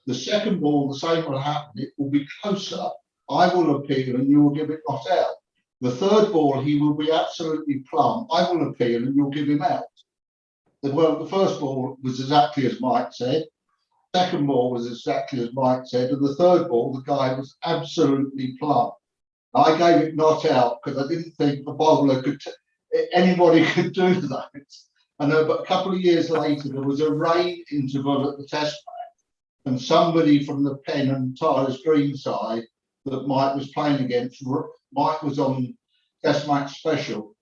The second ball, the same will happen. It will be closer. I will appeal and you will give it not out. The third ball, he will be absolutely plumb. I will appeal and you'll give him out." Well, the first ball was exactly as Mike said. Second ball was exactly as Mike said. And the third ball, the guy was absolutely plumb. I gave it not out because I didn't think the bowler anybody could do that. But a couple of years later, there was a rain interval at the Test match, and somebody from the Penn and Tyler's Green side that Mike was playing against, Mike was on Test Match Special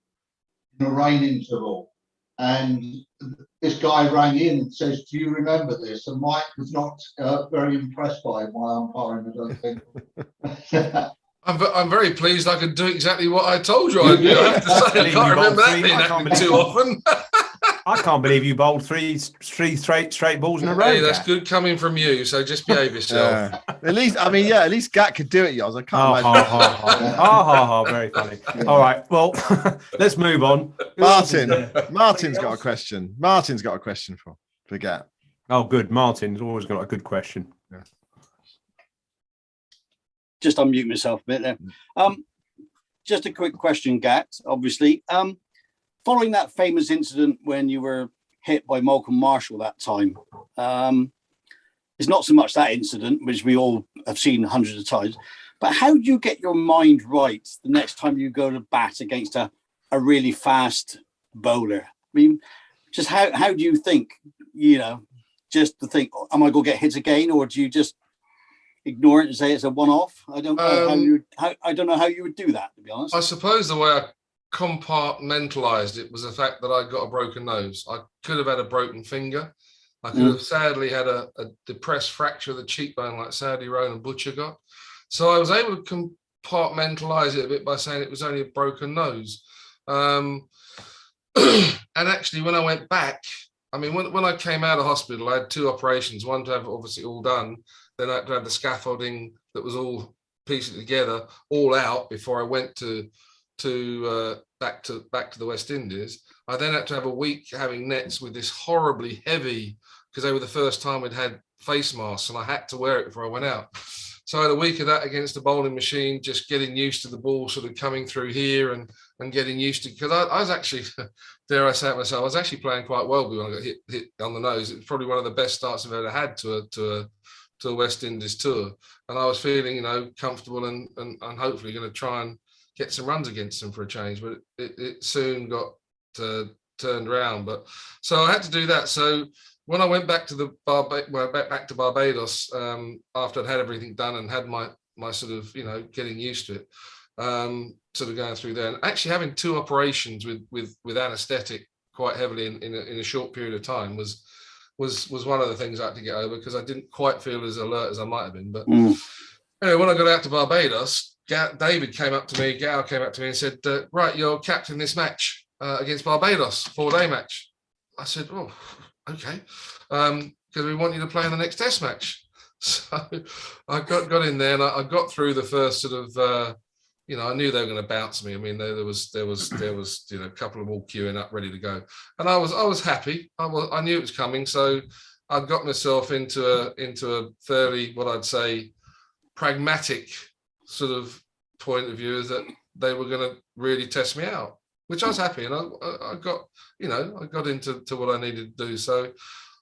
in a rain interval, and this guy rang in and says, "Do you remember this?" And Mike was not very impressed by my umpiring, I don't think. I'm very pleased I could do exactly what I told you I do. I have to say, I can't remember that being happening too often. I can't believe you bowled three straight balls in a row. Hey, that's good coming from you. So just behave yourself. At least Gat could do it, Yoz. I can't imagine. Very funny. All right, well, let's move on. Martin's got a question. Martin's got a question for Gat. Oh, good. Martin's always got a good question. Yeah. Just unmute myself a bit there. Just a quick question, Gat, obviously. Following that famous incident when you were hit by Malcolm Marshall that time, it's not so much that incident, which we all have seen hundreds of times, but how do you get your mind right the next time you go to bat against a really fast bowler? I mean, just how do you think, just to think, am I going to get hit again, or do you just ignore it and say it's a one-off? I don't know I don't know how you would do that, to be honest. I suppose the way I compartmentalized it was the fact that I got a broken nose. I could have had a broken finger. I could have sadly had a depressed fracture of the cheekbone like Saudi Ronan Butcher got. So I was able to compartmentalize it a bit by saying it was only a broken nose. And actually, when I went back, I mean, when I came out of hospital, I had 2 operations, one to have obviously all done, then I had to have the scaffolding that was all pieced together, all out before I went back to the West Indies. I then had to have a week having nets with this horribly heavy, because they were the first time we'd had face masks, and I had to wear it before I went out. So I had a week of that against the bowling machine, just getting used to the ball sort of coming through here and getting used to, because I was actually, dare I say it myself, I was actually playing quite well when I got hit on the nose. It was probably one of the best starts I've ever had to a West Indies tour, and I was feeling comfortable and hopefully going to try and get some runs against them for a change, but it soon got turned around. But so I had to do that. So when I went back to back to Barbados, after I'd had everything done and had my sort of getting used to it, sort of going through there, and actually having 2 operations with anaesthetic quite heavily in a short period of time was one of the things I had to get over, because I didn't quite feel as alert as I might have been. But anyway, when I got out to Barbados, David came up to me, Gal came up to me and said, right, you're captain this match against Barbados, 4-day match. I said, oh, okay, because we want you to play in the next test match. So I got in there, and I got through the first sort of, I knew they were going to bounce me. I mean, there was a couple of them all queuing up, ready to go, and I was happy. I knew it was coming, so I got myself into a fairly, what I'd say, pragmatic sort of point of view, is that they were going to really test me out, which I was happy, and I got into what I needed to do. So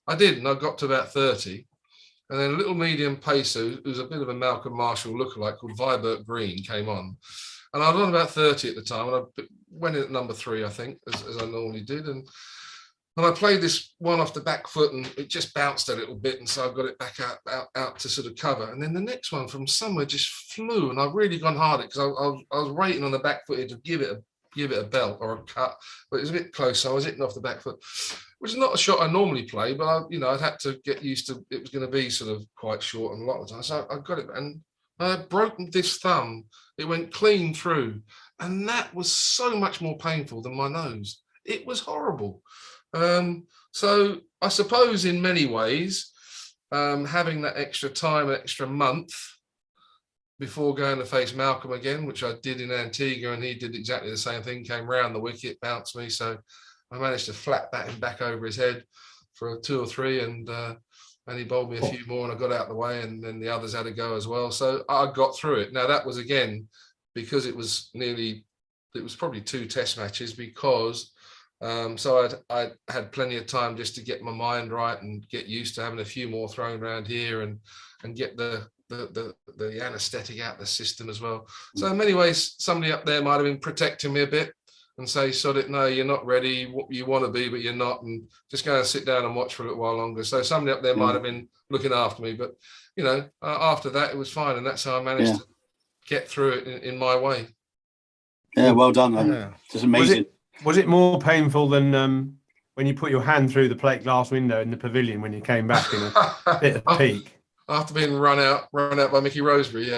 I did, and I got to about 30. And then a little medium pacer, who's a bit of a Malcolm Marshall lookalike, called Vibert Green, came on. And I was on about 30 at the time, and I went in at number 3, I think, as I normally did. And I played this one off the back foot, and it just bounced a little bit, and so I got it back out to sort of cover. And then the next one from somewhere just flew, and I've really gone hard at it, because I was waiting on the back foot to give it a belt or a cut, but it was a bit close, so I was hitting off the back foot, which is not a shot I normally play, but I'd had to get used to it was going to be sort of quite short and a lot of the time. So I got it, and I broke this thumb. It went clean through, and that was so much more painful than my nose. It was horrible. So I suppose in many ways, having that extra time, extra month before going to face Malcolm again, which I did in Antigua, and he did exactly the same thing, came round the wicket, bounced me. So I managed to flat bat him back over his head for 2 or 3, and he bowled me a few more, and I got out of the way, and then the others had to go as well. So I got through it. Now that was, again, because it was probably 2 test matches, because so I had plenty of time just to get my mind right and get used to having a few more thrown around here and get the anaesthetic out of the system as well. So in many ways, somebody up there might have been protecting me a bit and say, sod it, no, you're not ready, you want to be, but you're not, and just go and sit down and watch for a little while longer. So somebody up there might have been looking after me, but after that, it was fine, and that's how I managed to get through it in my way. Yeah, well done, man. Yeah. It's amazing. Was it more painful than when you put your hand through the plate glass window in the pavilion when you came back in a bit of peak? after being run out by Mickey Roseberry,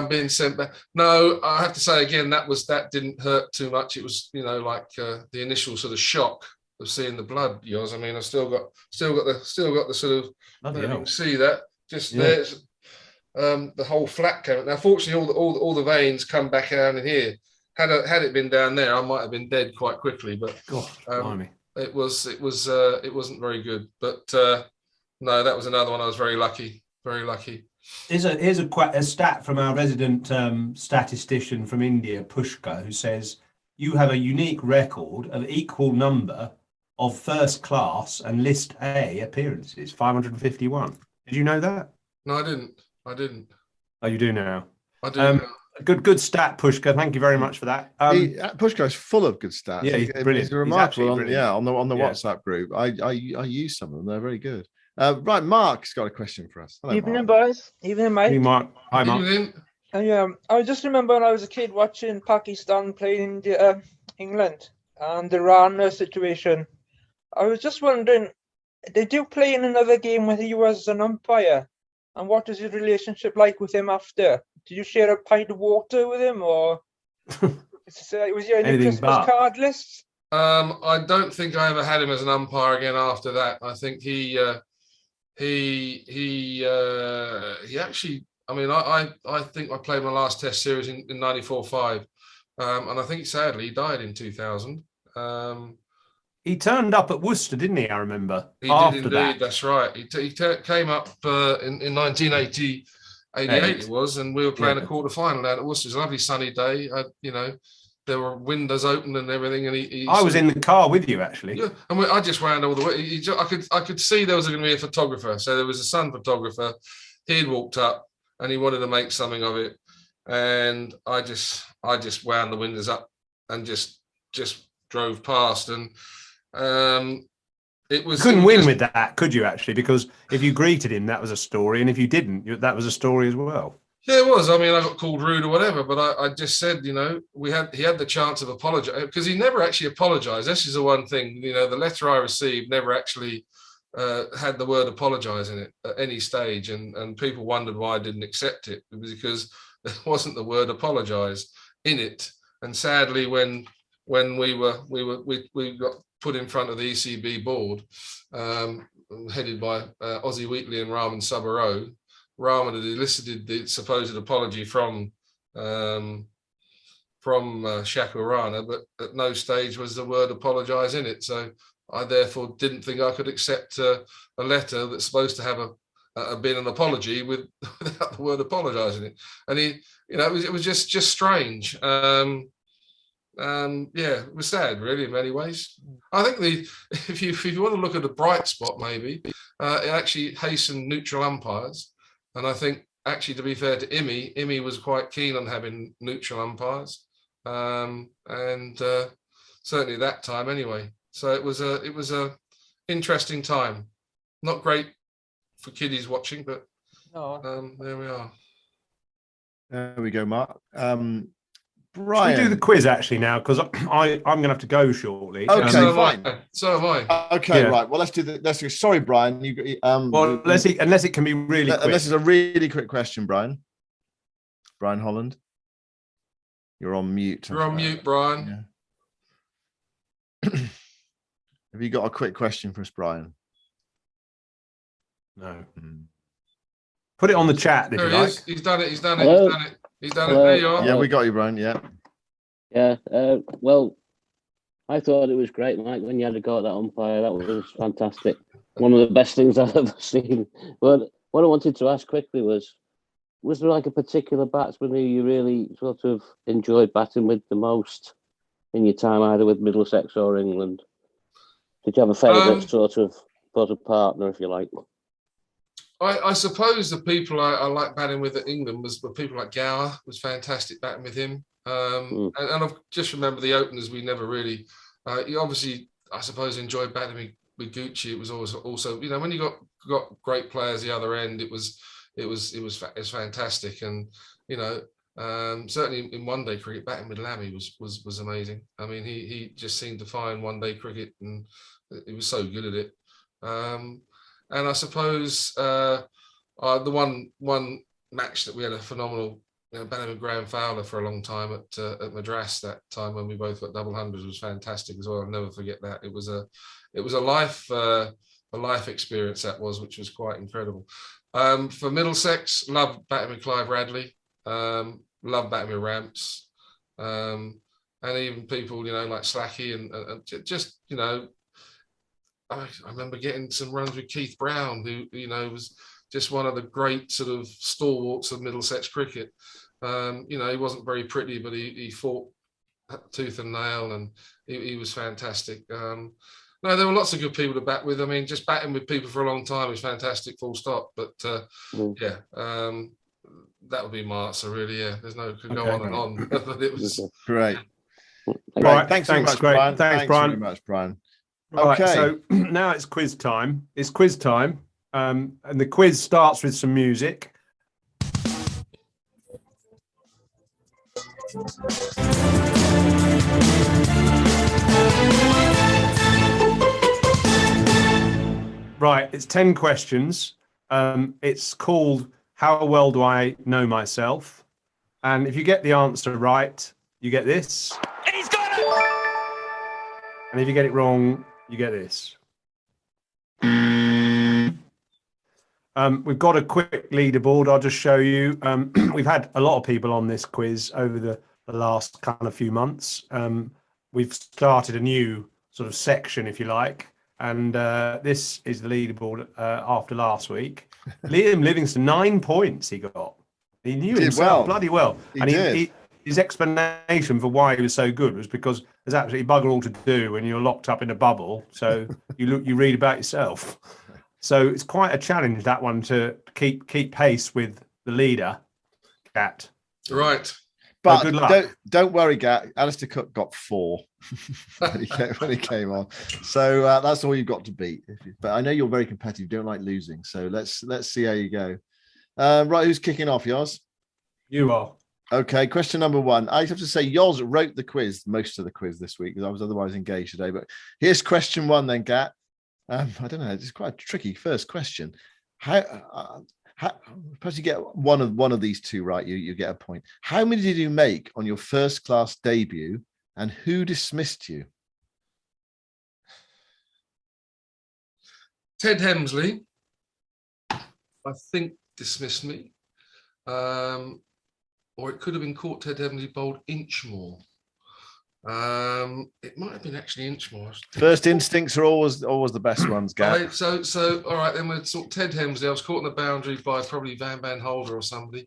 being sent back. No, I have to say again, that didn't hurt too much. It was, like the initial sort of shock of seeing the blood. Yours, I mean, I've still got the sort of. You can see that just there's the whole flat came. Now, fortunately, all the veins come back down in here. Had it been down there, I might have been dead quite quickly. But it wasn't very good. But no, that was another one. I was very lucky. Very lucky. Here's a stat from our resident statistician from India, Pushka, who says you have a unique record of equal number of first class and List A appearances, 551. Did you know that? No, I didn't. Oh, you do now. I do. Good stat, Pushka. Thank you very much for that. Pushka is full of good stats. Yeah, he's brilliant. He's remarkable. On the WhatsApp group. I use some of them. They're very good. Right, Mark's got a question for us. Hello, Evening, Mark. boys. Evening, mate. Hey, Mark. Hi, Mark. Evening. I just remember when I was a kid watching Pakistan playing England and the Iran situation. I was just wondering, did you play in another game where he was an umpire? And what is your relationship like with him after? Did you share a pint of water with him, or was he any Christmas card list? I don't think I ever had him as an umpire again after that. I think he actually. I mean, I think I played my last Test series in 94-5, and I think sadly he died in 2000. He turned up at Worcester, didn't he? I remember. He did indeed. That's right. He came up in 1988 it was, and we were playing a quarter final down at Worcester. It was a lovely sunny day. There were windows open and everything. And I was in the car with you actually. Yeah, and I just ran all the way. I could see there was going to be a photographer. So there was a sun photographer. He'd walked up and he wanted to make something of it, and I just wound the windows up and just drove past and. You couldn't win with that, could you? Actually, because if you greeted him, that was a story, and if you didn't, that was a story as well. Yeah, it was. I mean, I got called rude or whatever, but I just said, he had the chance of apologizing because he never actually apologized. This is the one thing, the letter I received never actually had the word apologize in it at any stage, and people wondered why I didn't accept it. It was because there wasn't the word apologize in it, and sadly, when we got put in front of the ECB board, headed by Ozzy Wheatley and Rahman Subbarao. Rahman had elicited the supposed apology from Shakur Rana, but at no stage was the word apologise in it. So I therefore didn't think I could accept a letter that's supposed to have been an apology without the word apologise in it. And it was just strange. It was sad, really, in many ways. I think if you want to look at a bright spot, maybe it actually hastened neutral umpires, and I think actually, to be fair to Imi was quite keen on having neutral umpires, and certainly that time anyway. So it was a interesting time. Not great for kiddies watching, but there we are. There we go, Mark. Brian, should we do the quiz actually now, because I'm going to have to go shortly. Okay, fine. So am I. Okay, right. Well, let's do. Sorry, Brian. Unless it can be really quick. Unless it's a really quick question, Brian. Brian Holland, you're on mute. You're on mute, Brian. Yeah. Have you got a quick question for us, Brian? No. Put it on the chat if you like. He's done it. Hello? He's done it. There you are. Yeah, we got you, Brian. Yeah. Yeah. Well, I thought it was great, Mike, when you had to go at that umpire. That was fantastic. One of the best things I've ever seen. But what I wanted to ask quickly was there like a particular batsman who you really sort of enjoyed batting with the most in your time, either with Middlesex or England? Did you have a favourite sort of partner, if you like? I suppose the people I like batting with at England were people like Gower. Was fantastic batting with him. And I just remember the openers. We never really. You obviously, I suppose, enjoyed batting with Gucci. It was always also, when you got great players the other end, it was fantastic. And certainly in one-day cricket, batting with Lammy was amazing. I mean, he just seemed to find one-day cricket, and he was so good at it. And I suppose The one match that we had a phenomenal, Bannerman Graham Fowler for a long time at Madras. That time when we both got double hundreds was fantastic as well. I'll never forget that. It was a life experience that was, which was quite incredible. For Middlesex, loved batting with Clive Radley. Loved batting with Ramps. And even people, like Slacky and just, I remember getting some runs with Keith Brown, who, was just one of the great sort of stalwarts of Middlesex cricket. He wasn't very pretty, but he fought tooth and nail, and he was fantastic. No, there were lots of good people to bat with. I mean, just batting with people for a long time is fantastic, full stop. But that would be my answer, really. Yeah, there's no could go on and on. But it was great. Right, thanks so much, great. Brian. Thanks, Brian. Very much, Brian. Right, Okay, so now it's quiz time. And the quiz starts with some music. Right, it's 10 questions. It's called How Well Do I Know Myself? And if you get the answer right, you get this. He's got it! And if you get it wrong, you get this. We've got a quick leaderboard. I'll just show you. We've had a lot of people on this quiz over the last kind of few months. We've started a new sort of section, if you like. And this is the leaderboard after last week. Liam Livingston, 9 points he got. He knew himself bloody well. His explanation for why he was so good was because there's absolutely bugger all to do when you're locked up in a bubble. So you read about yourself. So it's quite a challenge, that one, to keep pace with the leader, Gat. Right. But good luck. Don't worry, Gat. Alistair Cook got 4 when he came on. So that's all you've got to beat. But I know you're very competitive. You don't like losing. So let's see how you go. Right, who's kicking off, Yoz? You are. Okay, question number 1. I have to say, Yoz wrote the quiz, most of the quiz this week, because I was otherwise engaged today. But here's question 1 then, Gat. I don't know. It's quite a tricky first question. How suppose you get one of these two right, you get a point. How many did you make on your first class debut, and who dismissed you? Ted Hemsley, I think, dismissed me. Or it could have been caught Ted Hemsley bowled Inchmore. It might have been actually Inchmore. First instincts are always the best ones, Gav. So all right, then we'll talk Ted Hemsley. I was caught in the boundary by probably Van Holder or somebody.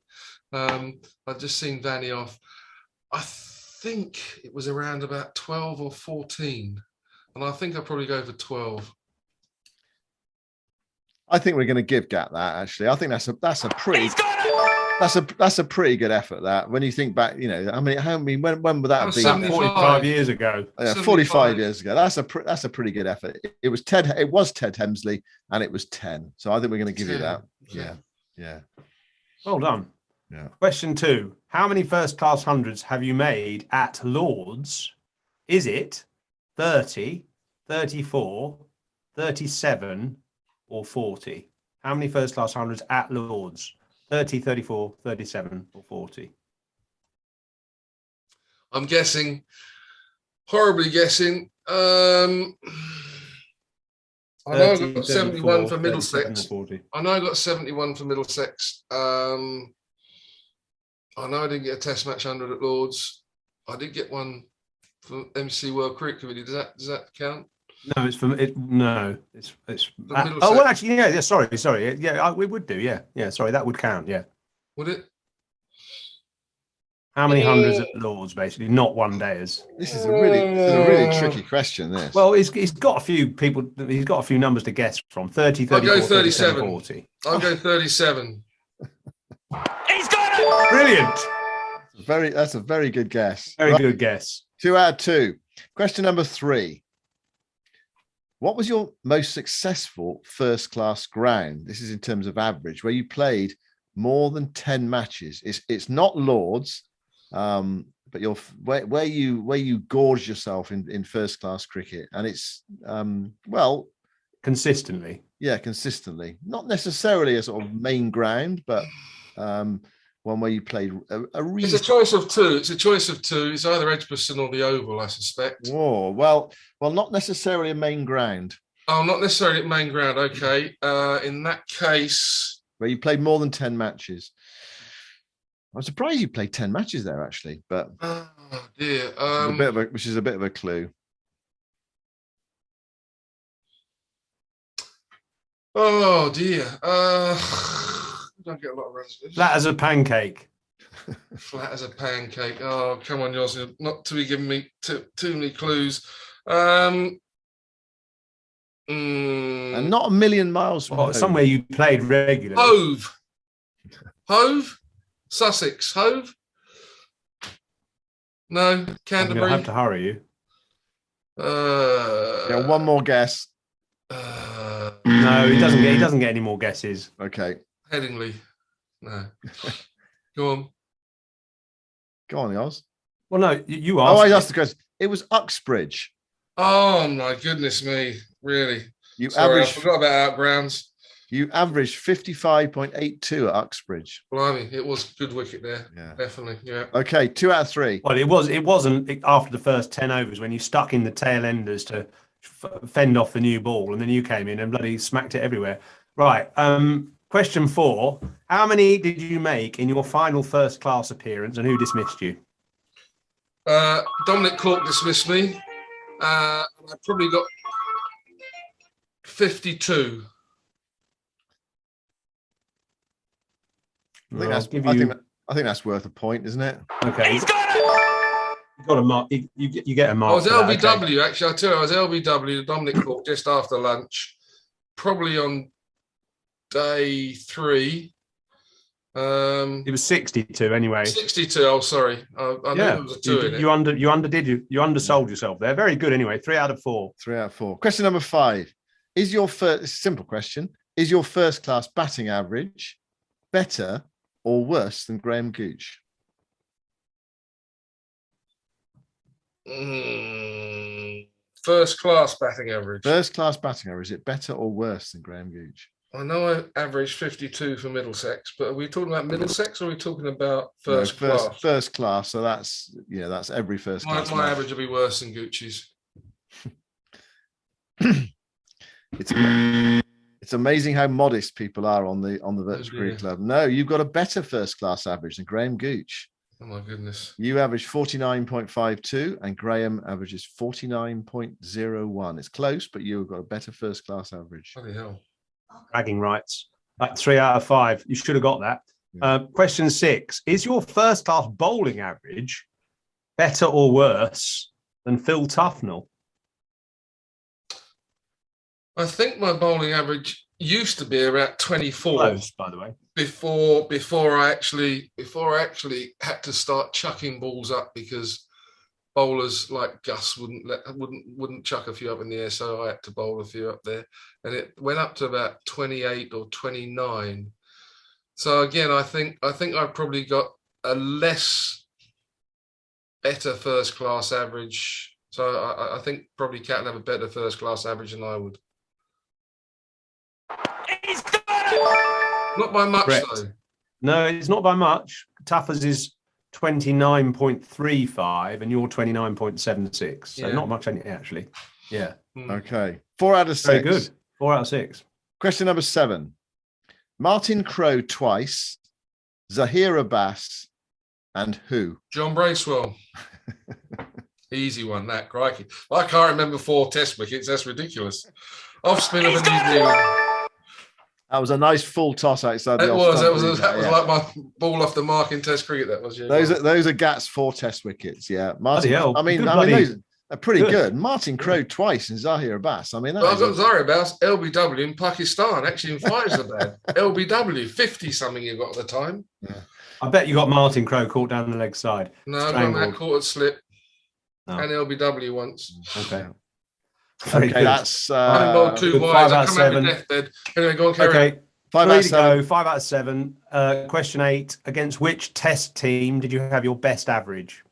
I'd just seen Vanny off. I think it was around about 12 or 14, and I think I'll probably go for 12. I think we're going to give Gat that. Actually, I think that's a pretty. That's a pretty good effort. That when you think back, when would that have been? 45 years ago. Yeah, 45 years ago. That's a pretty good effort. It was Ted Hemsley, and it was 10. So I think we're going to give you that. Yeah. Well done. Yeah. Question 2. How many first class hundreds have you made at Lourdes? Is it 30, 34, 37, or 40? How many first class hundreds at Lourdes? 30, 34, 37, or 40? I'm guessing, horribly guessing. I know I got 71 for Middlesex. I know I got 71 for Middlesex. I know I didn't get a Test match 100 at Lourdes. I did get one for MC World Cricket Committee. Does that count? No, it's from it. No, it's. Oh well, actually, yeah. Sorry. Yeah, we would do. Yeah. Sorry, that would count. Yeah. Would it? How many hundreds at Lourdes, basically, not one dayers? This is a really tricky question. This. Well, he's got a few people. He's got a few numbers to guess from. 30, 34, I'll go 37. 40. I'll go 37. He's got it. Brilliant. That's a very good guess. Very good guess. 2 out of 2. Question number 3. What was your most successful first class ground? This is in terms of average, where you played more than 10 matches. It's not Lourdes, but where you gorged yourself in first class cricket, and it's consistently. Yeah, consistently. Not necessarily a sort of main ground, but one where you played a reason. It's a choice of two. It's a choice of two. It's either Edgbaston or the Oval, I suspect. Whoa, well, not necessarily a main ground. Oh, not necessarily at main ground. Okay. In that case, where you played more than 10 matches. I'm surprised you played 10 matches there, actually, but oh dear, which is a bit of a clue. Oh dear. Don't get a lot of runs. Flat as a pancake. Flat as a pancake. Oh, come on, yours. Not to be giving me too many clues. And not a million miles from home. Somewhere you played regularly. Hove? Sussex. Hove? No, Canterbury. I'm going to have to hurry you. Yeah, one more guess. No, he doesn't get any more guesses. Okay. Headingley. No. Go on. Go on, Oz. Well, no, you asked. Oh, I asked the question. It was Uxbridge. Oh my goodness me! Really? I forgot about Outgrounds. You averaged 55.82 at Uxbridge. Blimey, it was good wicket there. Yeah, definitely. Yeah. Okay, 2 out of 3. Well, it wasn't after the first 10 overs when you stuck in the tail enders to fend off the new ball, and then you came in and bloody smacked it everywhere. Right. Question 4: how many did you make in your final first-class appearance, and who dismissed you? Dominic Cork dismissed me. I probably got 52. I think that's worth a point, isn't it? Okay. He's got it! You got a mark. You get a mark. I was LBW, actually. I'll tell you, I was LBW, Dominic Cork, just after lunch, probably on day 3. It was 62 anyway. 62. Oh, sorry. I knew there was a 2 in it. You undersold yourself there. Very good anyway. 3 out of 4. 3 out of 4. Question number 5. Is your first simple question? Is your first class batting average better or worse than Graham Gooch? First class batting average. First class batting average. Is it better or worse than Graham Gooch? I know I averaged 52 for Middlesex, but are we talking about Middlesex or are we talking about first class? First class. So that's every first class. My average will be worse than Gucci's. It's amazing how modest people are on the Virtual Cricket Club. No, you've got a better first class average than Graham Gooch. Oh my goodness. You average 49.52 and Graham averages 49.01. It's close, but you've got a better first class average. Bloody hell. Bragging rights. 3 out of 5. You should have got that. Yeah. Question 6: is your first class bowling average better or worse than Phil Toughnell? I think my bowling average used to be around 24. Close, by the way. Before I actually had to start chucking balls up because bowlers like Gus wouldn't chuck a few up in the air, so I had to bowl a few up there, and it went up to about 28 or 29. So again, I think I've probably got a better first class average. So I think probably Cat have a better first class average than I would. Not by much, correct. Though. No, it's not by much. Tuffers is 29.35 and you're 29.76. So not much actually. Yeah. Okay. 4 out of 6. Very good. 4 out of 6. Question number 7. Martin Crowe twice, Zahir Abbas, and who? John Bracewell. Easy one, that, crikey. I can't remember 4 test wickets. That's ridiculous. Off spin of a New Zealand. That was a nice full toss outside the off. That was like my ball off the mark in Test cricket. That was. Yeah, those are Gat's 4 test wickets. Yeah, Martin. Hell. I mean, those are pretty good. Martin Crowe twice and Zahir Abbas. I mean, I've got Zahir Abbas, LBW in Pakistan. Actually, in 5s are bad. LBW 50 something you got at the time. Yeah. I bet you got Martin Crowe caught down the leg side. No, I got that caught at slip and LBW once. Okay. Okay, that's I bowled 2 wides. I come out of deathbed. Anyway, go on, carry on. 5 out of 7. 5 out of 7. Question 8. Against which test team did you have your best average?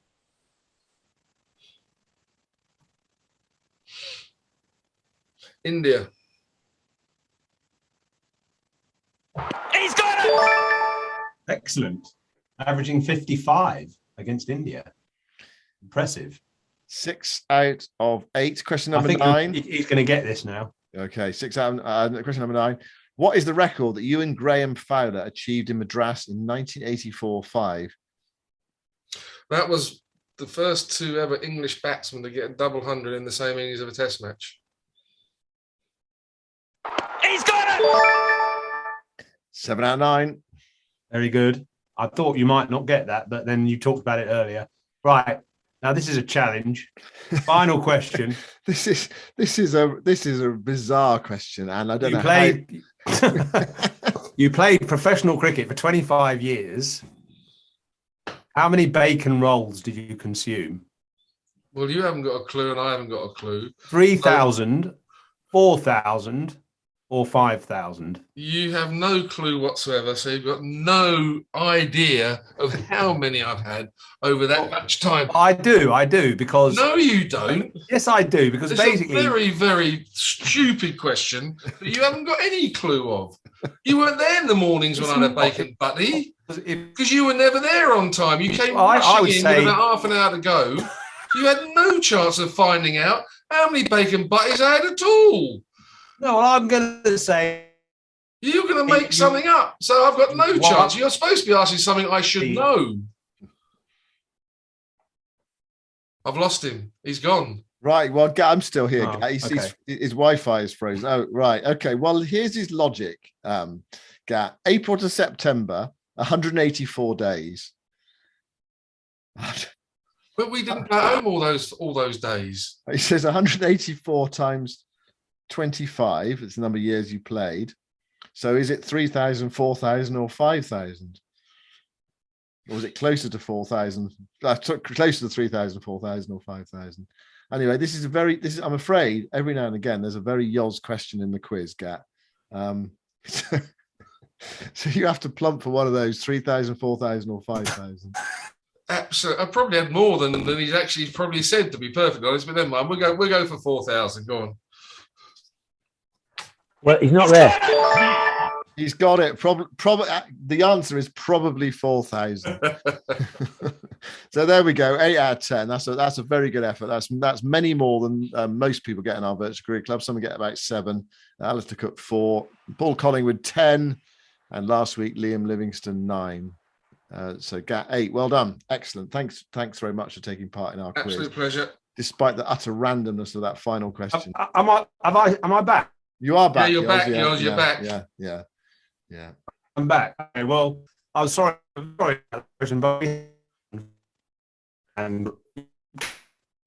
India. He's got it! Excellent. Averaging 55 against India. Impressive. 6 out of 8. Question number I think 9. He's going to get this now. Okay, 6 out. Question number 9. What is the record that you and Graham Fowler achieved in Madras in 1984-5? That was the first 2 ever English batsmen to get a double hundred in the same innings of a Test match. He's got it! 7 out of 9. Very good. I thought you might not get that, but then you talked about it earlier. Right. Now this is a challenge. Final question. This is a bizarre question, and I don't know. Played, you played professional cricket for 25 years. How many bacon rolls did you consume? Well, you haven't got a clue, and I haven't got a clue. 3,000, 4,000, or 5,000? You have no clue whatsoever, so you've got no idea of how many I've had over that much time. I do, because... No, you don't. Yes, I do, because it's basically... a very, very stupid question that you haven't got any clue of. You weren't there in the mornings when I had a bacon butty, because you were never there on time. You came rushing in with about half an hour to go. You had no chance of finding out how many bacon butties I had at all. No, I'm going to say... You're going to make something up. So I've got no chance. You're supposed to be asking something I should know. I've lost him. He's gone. Right. Well, I'm still here. Oh, his Wi-Fi is frozen. Oh, right. Okay. Well, here's his logic. Gat. April to September, 184 days. But we didn't play at home all those days. He says 184 times 25. It's the number of years you played. So is it 3,000, 4,000, or 5,000? Or was it closer to 4,000? Closer to 3,000, 4,000, or 5,000? Anyway, I'm afraid every now and again there's a very Yoz question in the quiz, Gat. So you have to plump for one of those 3,000, 4,000, or 5,000. Absolutely. I probably had more than he's actually probably said, to be perfectly honest, but never mind. We'll go for 4,000. Go on. Well, he's not there. He's got it. Probably the answer is probably 4,000. So there we go. 8 out of 10. That's a very good effort. That's many more than most people get in our virtual career club. Some get about 7. Alistair Cook 4. Paul Collingwood 10, and last week Liam Livingston 9. So Gat 8. Well done. Excellent. Thanks very much for taking part in our quiz. Absolute pleasure. Despite the utter randomness of that final question. Am I back? You are back. Yeah, you're back. You're back. Yeah. I'm back. Okay, well, I'm sorry about the question, but and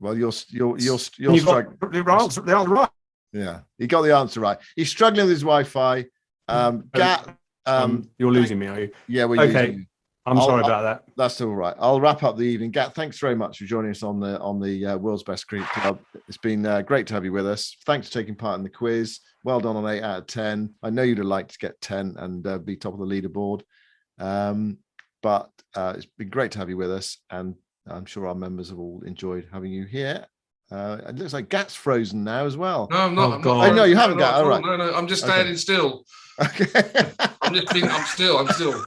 well, you're struggling. The answer right. Yeah, he got the answer right. He's struggling with his Wi-Fi. Gat, you're losing me, are you? Yeah, we're okay. Losing you. I'm sorry about that. That's all right. I'll wrap up the evening. Gat, thanks very much for joining us on the World's Best Cricket Club. It's been great to have you with us. Thanks for taking part in the quiz. Well done on 8 out of 10. I know you'd have liked to get 10 and be top of the leaderboard. But it's been great to have you with us, and I'm sure our members have all enjoyed having you here. It looks like Gat's frozen now as well. No, I'm not. Oh, no, you haven't, Gat. All right. No, I'm just standing still. Okay. I'm still.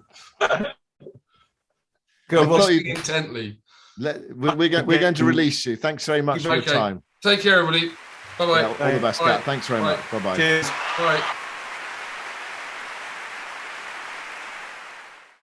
Good. I'm listening intently. We're going to release you. Thanks very much for your time. Take care, everybody. Bye-bye. Yeah, all the best, Gat. Thanks very much. Bye-bye. Cheers. Bye.